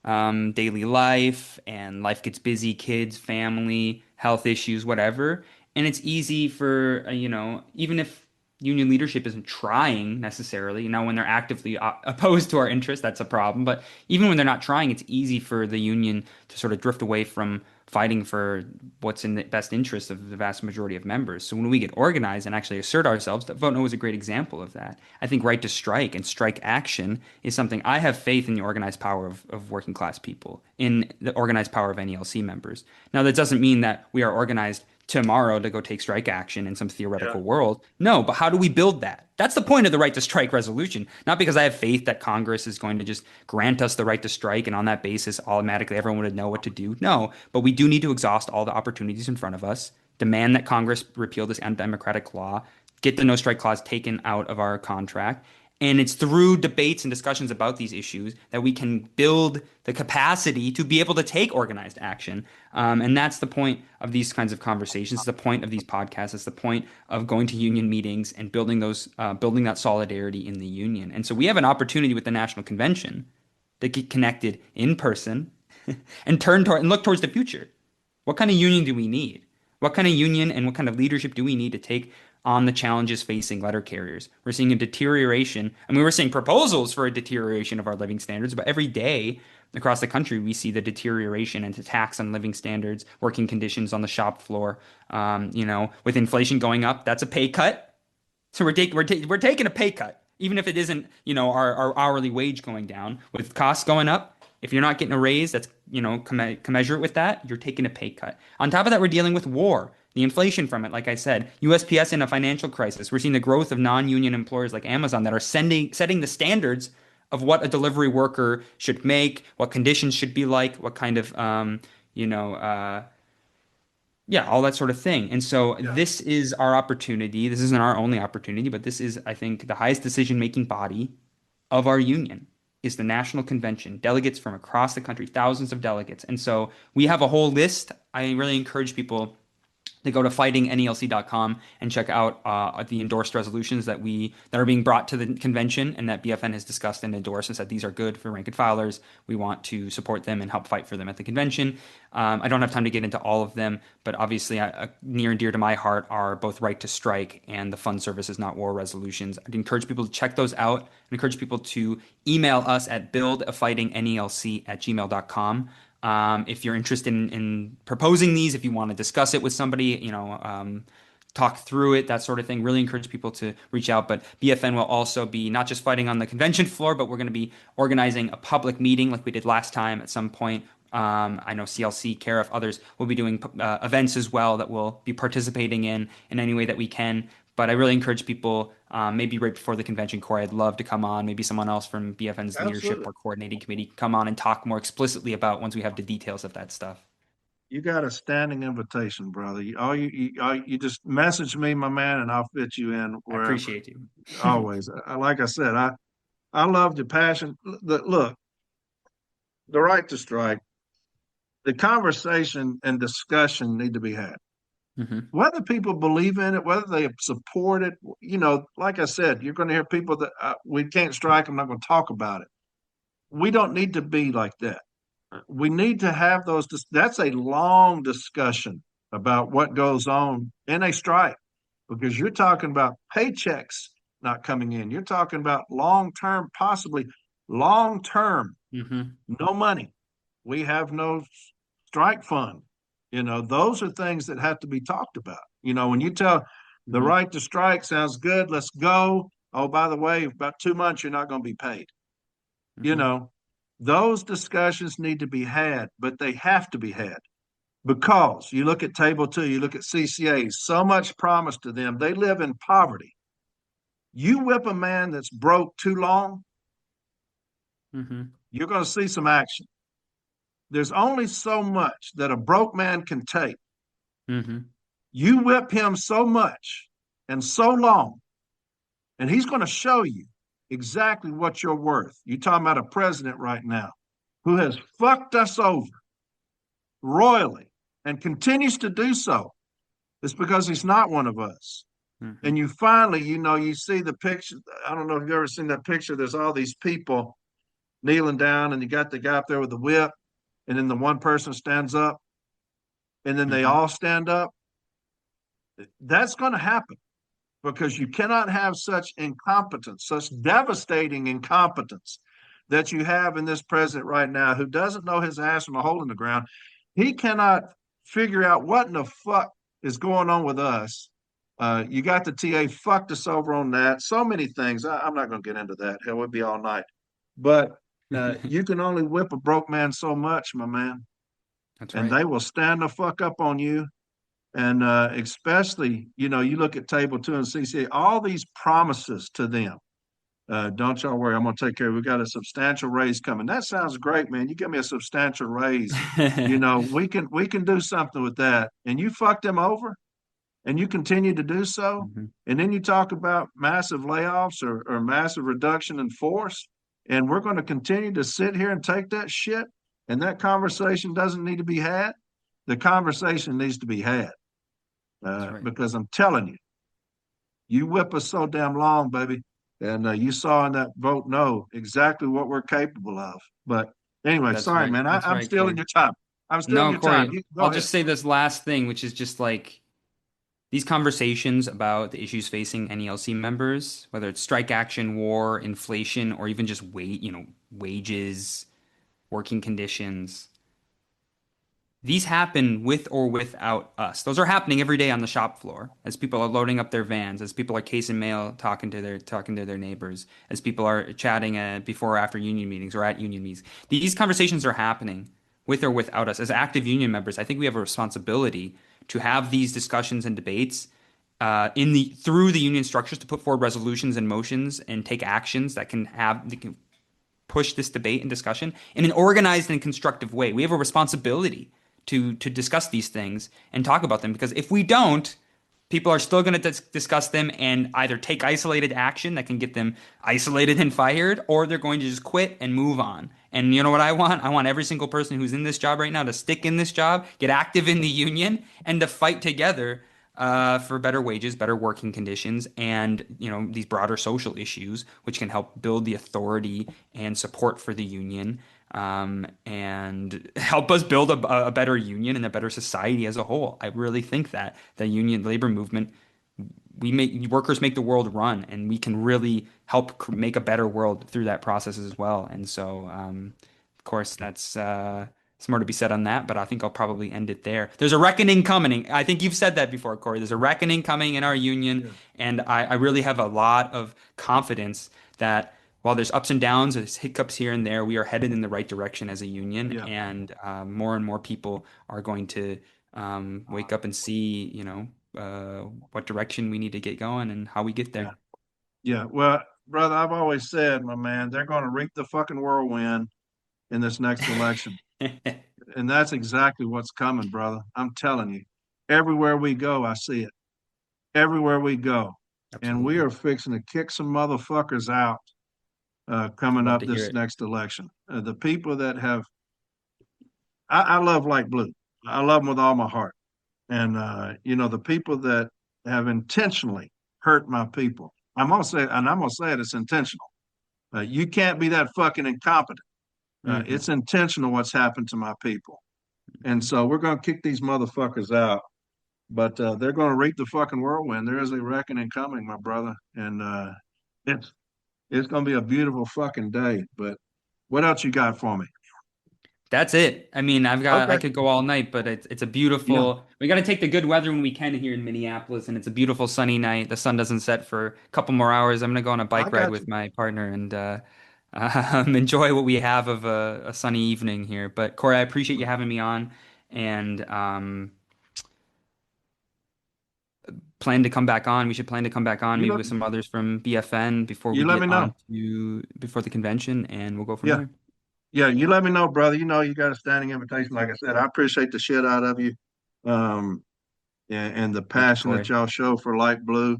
daily life and life gets busy, kids, family, health issues, whatever. And it's easy for, even if union leadership isn't trying necessarily, now when they're actively opposed to our interests, that's a problem. But even when they're not trying, it's easy for the union to sort of drift away from fighting for what's in the best interest of the vast majority of members. So when we get organized and actually assert ourselves, Vote No is a great example of that. I think right to strike and strike action is something. I have faith in the organized power of working class people, in the organized power of NELC members. Now, that doesn't mean that we are organized tomorrow to go take strike action in some theoretical world. No, but how do we build that? That's the point of the right to strike resolution. Not because I have faith that Congress is going to just grant us the right to strike and on that basis automatically everyone would know what to do. No, but we do need to exhaust all the opportunities in front of us, demand that Congress repeal this undemocratic law, get the no strike clause taken out of our contract. And it's through debates and discussions about these issues that we can build the capacity to be able to take organized action. And that's the point of these kinds of conversations. It's the point of these podcasts. It's the point of going to union meetings and building that solidarity in the union. And so we have an opportunity with the National Convention to get connected in person and look towards the future. What kind of union do we need? What kind of union and what kind of leadership do we need to take on the challenges facing letter carriers? We're seeing a deterioration. I mean, we're seeing proposals for a deterioration of our living standards, but every day across the country, we see the deterioration and attacks on living standards, working conditions on the shop floor. With inflation going up, that's a pay cut. So we're taking a pay cut, even if it isn't, our hourly wage going down. With costs going up, if you're not getting a raise, that's, commensurate with that, you're taking a pay cut. On top of that, we're dealing with war, the inflation from it. Like I said, USPS in a financial crisis. We're seeing the growth of non-union employers like Amazon that are setting the standards of what a delivery worker should make, what conditions should be like, what kind of, all that sort of thing. And so this is our opportunity. This isn't our only opportunity, but this is, I think, the highest decision-making body of our union is the National Convention, delegates from across the country, thousands of delegates. And so we have a whole list. I really encourage people to go to fightingnelc.com and check out the endorsed resolutions that are being brought to the convention and that BFN has discussed and endorsed and said these are good for rank and filers. We want to support them and help fight for them at the convention. I don't have time to get into all of them, but obviously near and dear to my heart are both right to strike and the Fund Services Not War resolutions. I'd encourage people to check those out. I'd encourage people to email us at buildafightingnelc@gmail.com. If you're interested in proposing these, if you want to discuss it with somebody, talk through it, that sort of thing, really encourage people to reach out. But BFN will also be not just fighting on the convention floor, but we're going to be organizing a public meeting like we did last time at some point. I know CLC, CAREF, others will be doing events as well that we'll be participating in any way that we can. But I really encourage people, maybe right before the convention, Corey, I'd love to come on. Maybe someone else from BFN's leadership or coordinating committee come on and talk more explicitly about once we have the details of that stuff. You got a standing invitation, brother. You just message me, my man, and I'll fit you in I wherever. appreciate you. Always. Like I said, I love the passion. Look, the right to strike, the conversation and discussion need to be had. Mm-hmm. Whether people believe in it, whether they support it, like I said, you're going to hear people that we can't strike. I'm not going to talk about it. We don't need to be like that. We need to have those. That's a long discussion about what goes on in a strike because you're talking about paychecks not coming in. You're talking about long term, possibly long term, no money. We have no strike fund. Those are things that have to be talked about. When you tell the right to strike sounds good, let's go. Oh, by the way, about 2 months, you're not going to be paid. Those discussions need to be had, but they have to be had because you look at Table 2, you look at CCAs, so much promise to them. They live in poverty. You whip a man that's broke too long, you're going to see some action. There's only so much that a broke man can take. You whip him so much and so long, and he's going to show you exactly what you're worth. You're talking about a president right now who has fucked us over royally and continues to do so. It's because he's not one of us. And you finally, you see the picture. I don't know if you've ever seen that picture. There's all these people kneeling down, and you got the guy up there with the whip, and then the one person stands up. and then they Hmm. all stand up, that's going to happen because you cannot have such incompetence, such devastating incompetence that you have in this president right now who doesn't know his ass from a hole in the ground. He cannot figure out what in the fuck is going on with us. You got the TA fucked us over on that. So many things. I'm not going to get into that. Hell, we'd be all night. But you can only whip a broke man so much, my man, That's and right. they will stand the fuck up on you. And especially, you look at Table Two and CCA, all these promises to them. Don't y'all worry, I'm going to take care of it. We got a substantial raise coming. That sounds great, man. You give me a substantial raise. We can do something with that. And you fuck them over and you continue to do so. Hmm. And then you talk about massive layoffs or massive reduction in force. And we're going to continue to sit here and take that shit. And that conversation doesn't need to be had. The conversation needs to be had. That's right. Because I'm telling you, you whip us so damn long, baby. And you saw in that vote no exactly what we're capable of. But anyway, That's sorry, right. man. That's I'm right, stealing Corey. your time. I'm stealing No, your time. Corey, Go I'll ahead. just say this last thing, which is just like these conversations about the issues facing NELC members, whether it's strike action, war, inflation, or even just wages, working conditions. These happen with or without us. Those are happening every day on the shop floor as people are loading up their vans, as people are casing mail, talking to their neighbors, as people are chatting before or after union meetings or at union meetings. These conversations are happening with or without us. As active union members, I think we have a responsibility to have these discussions and debates through the union structures to put forward resolutions and motions and take actions that can push this debate and discussion in an organized and constructive way. We have a responsibility to discuss these things and talk about them because if we don't, people are still going to discuss them and either take isolated action that can get them isolated and fired, or they're going to just quit and move on. And you know what I want? I want every single person who's in this job right now to stick in this job, get active in the union, and to fight together for better wages, better working conditions, and these broader social issues, which can help build the authority and support for the union, and help us build a better union and a better society as a whole. I really think that the union labor movement, workers make the world run, and we can really help make a better world through that process as well. And so, of course, that's some more to be said on that, but I think I'll probably end it there. There's a reckoning coming. I think you've said that before, Corey. There's a reckoning coming in our union, Yeah. and I really have a lot of confidence that while there's ups and downs, there's hiccups here and there, we are headed in the right direction as a union, Yeah. and more and more people are going to wake up and see, what direction we need to get going and how we get Yeah. there. Yeah. Well, brother, I've always said, my man, they're going to reap the fucking whirlwind in this next election. And that's exactly what's coming, brother. I'm telling you. Everywhere we go, I see it. Everywhere we go. And we Absolutely. are fixing to kick some motherfuckers out coming Love up to hear this it. next election. The people that I love Light Blue. I love them with all my heart. And, the people that have intentionally hurt my people, I'm going to say it, it's intentional. You can't be that fucking incompetent. Hmm. It's intentional what's happened to my people. And Hmm. so we're going to kick these motherfuckers out, but they're going to reap the fucking whirlwind. There is a reckoning coming, my brother. And it's, it's going to be a beautiful fucking day. But what else you got for me? That's it. I mean, I Okay. could go all night, but it's a Yeah. beautiful. We got to take the good weather when we can here in Minneapolis, and it's a beautiful sunny night. The sun doesn't set for a couple more hours. I'm gonna go on a I bike ride got with you. my partner and enjoy what we have of a sunny evening here. But Corey, I appreciate you having me on, and plan to come back on. We should plan to come back on You maybe let, with some others from BFN before you we let get me know. on to before the convention, and we'll go from Yeah. there. Yeah. You let me know, brother. You know, you got a standing invitation. Like I said, I appreciate the shit out of you. Um, and the Thank you, passion that Corey. y'all show for Light Blue.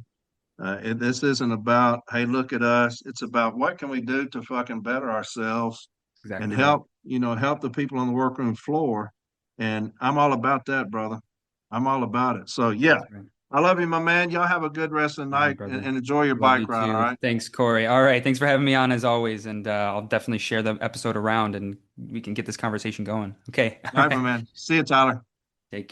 This isn't about, hey, look at us. It's about what can we do to fucking better ourselves and Exactly right. help the people on the workroom floor. And I'm all about that, brother. I'm all about it. So yeah, That's right. I love you, my man. Y'all have a good rest of the All right, night brother. and enjoy your Love you bike ride. All too. right. Thanks, Corey. All right. Thanks for having me on as always. And I'll definitely share the episode around and we can get this conversation going. Okay. All All right, my right. man. See you, Tyler.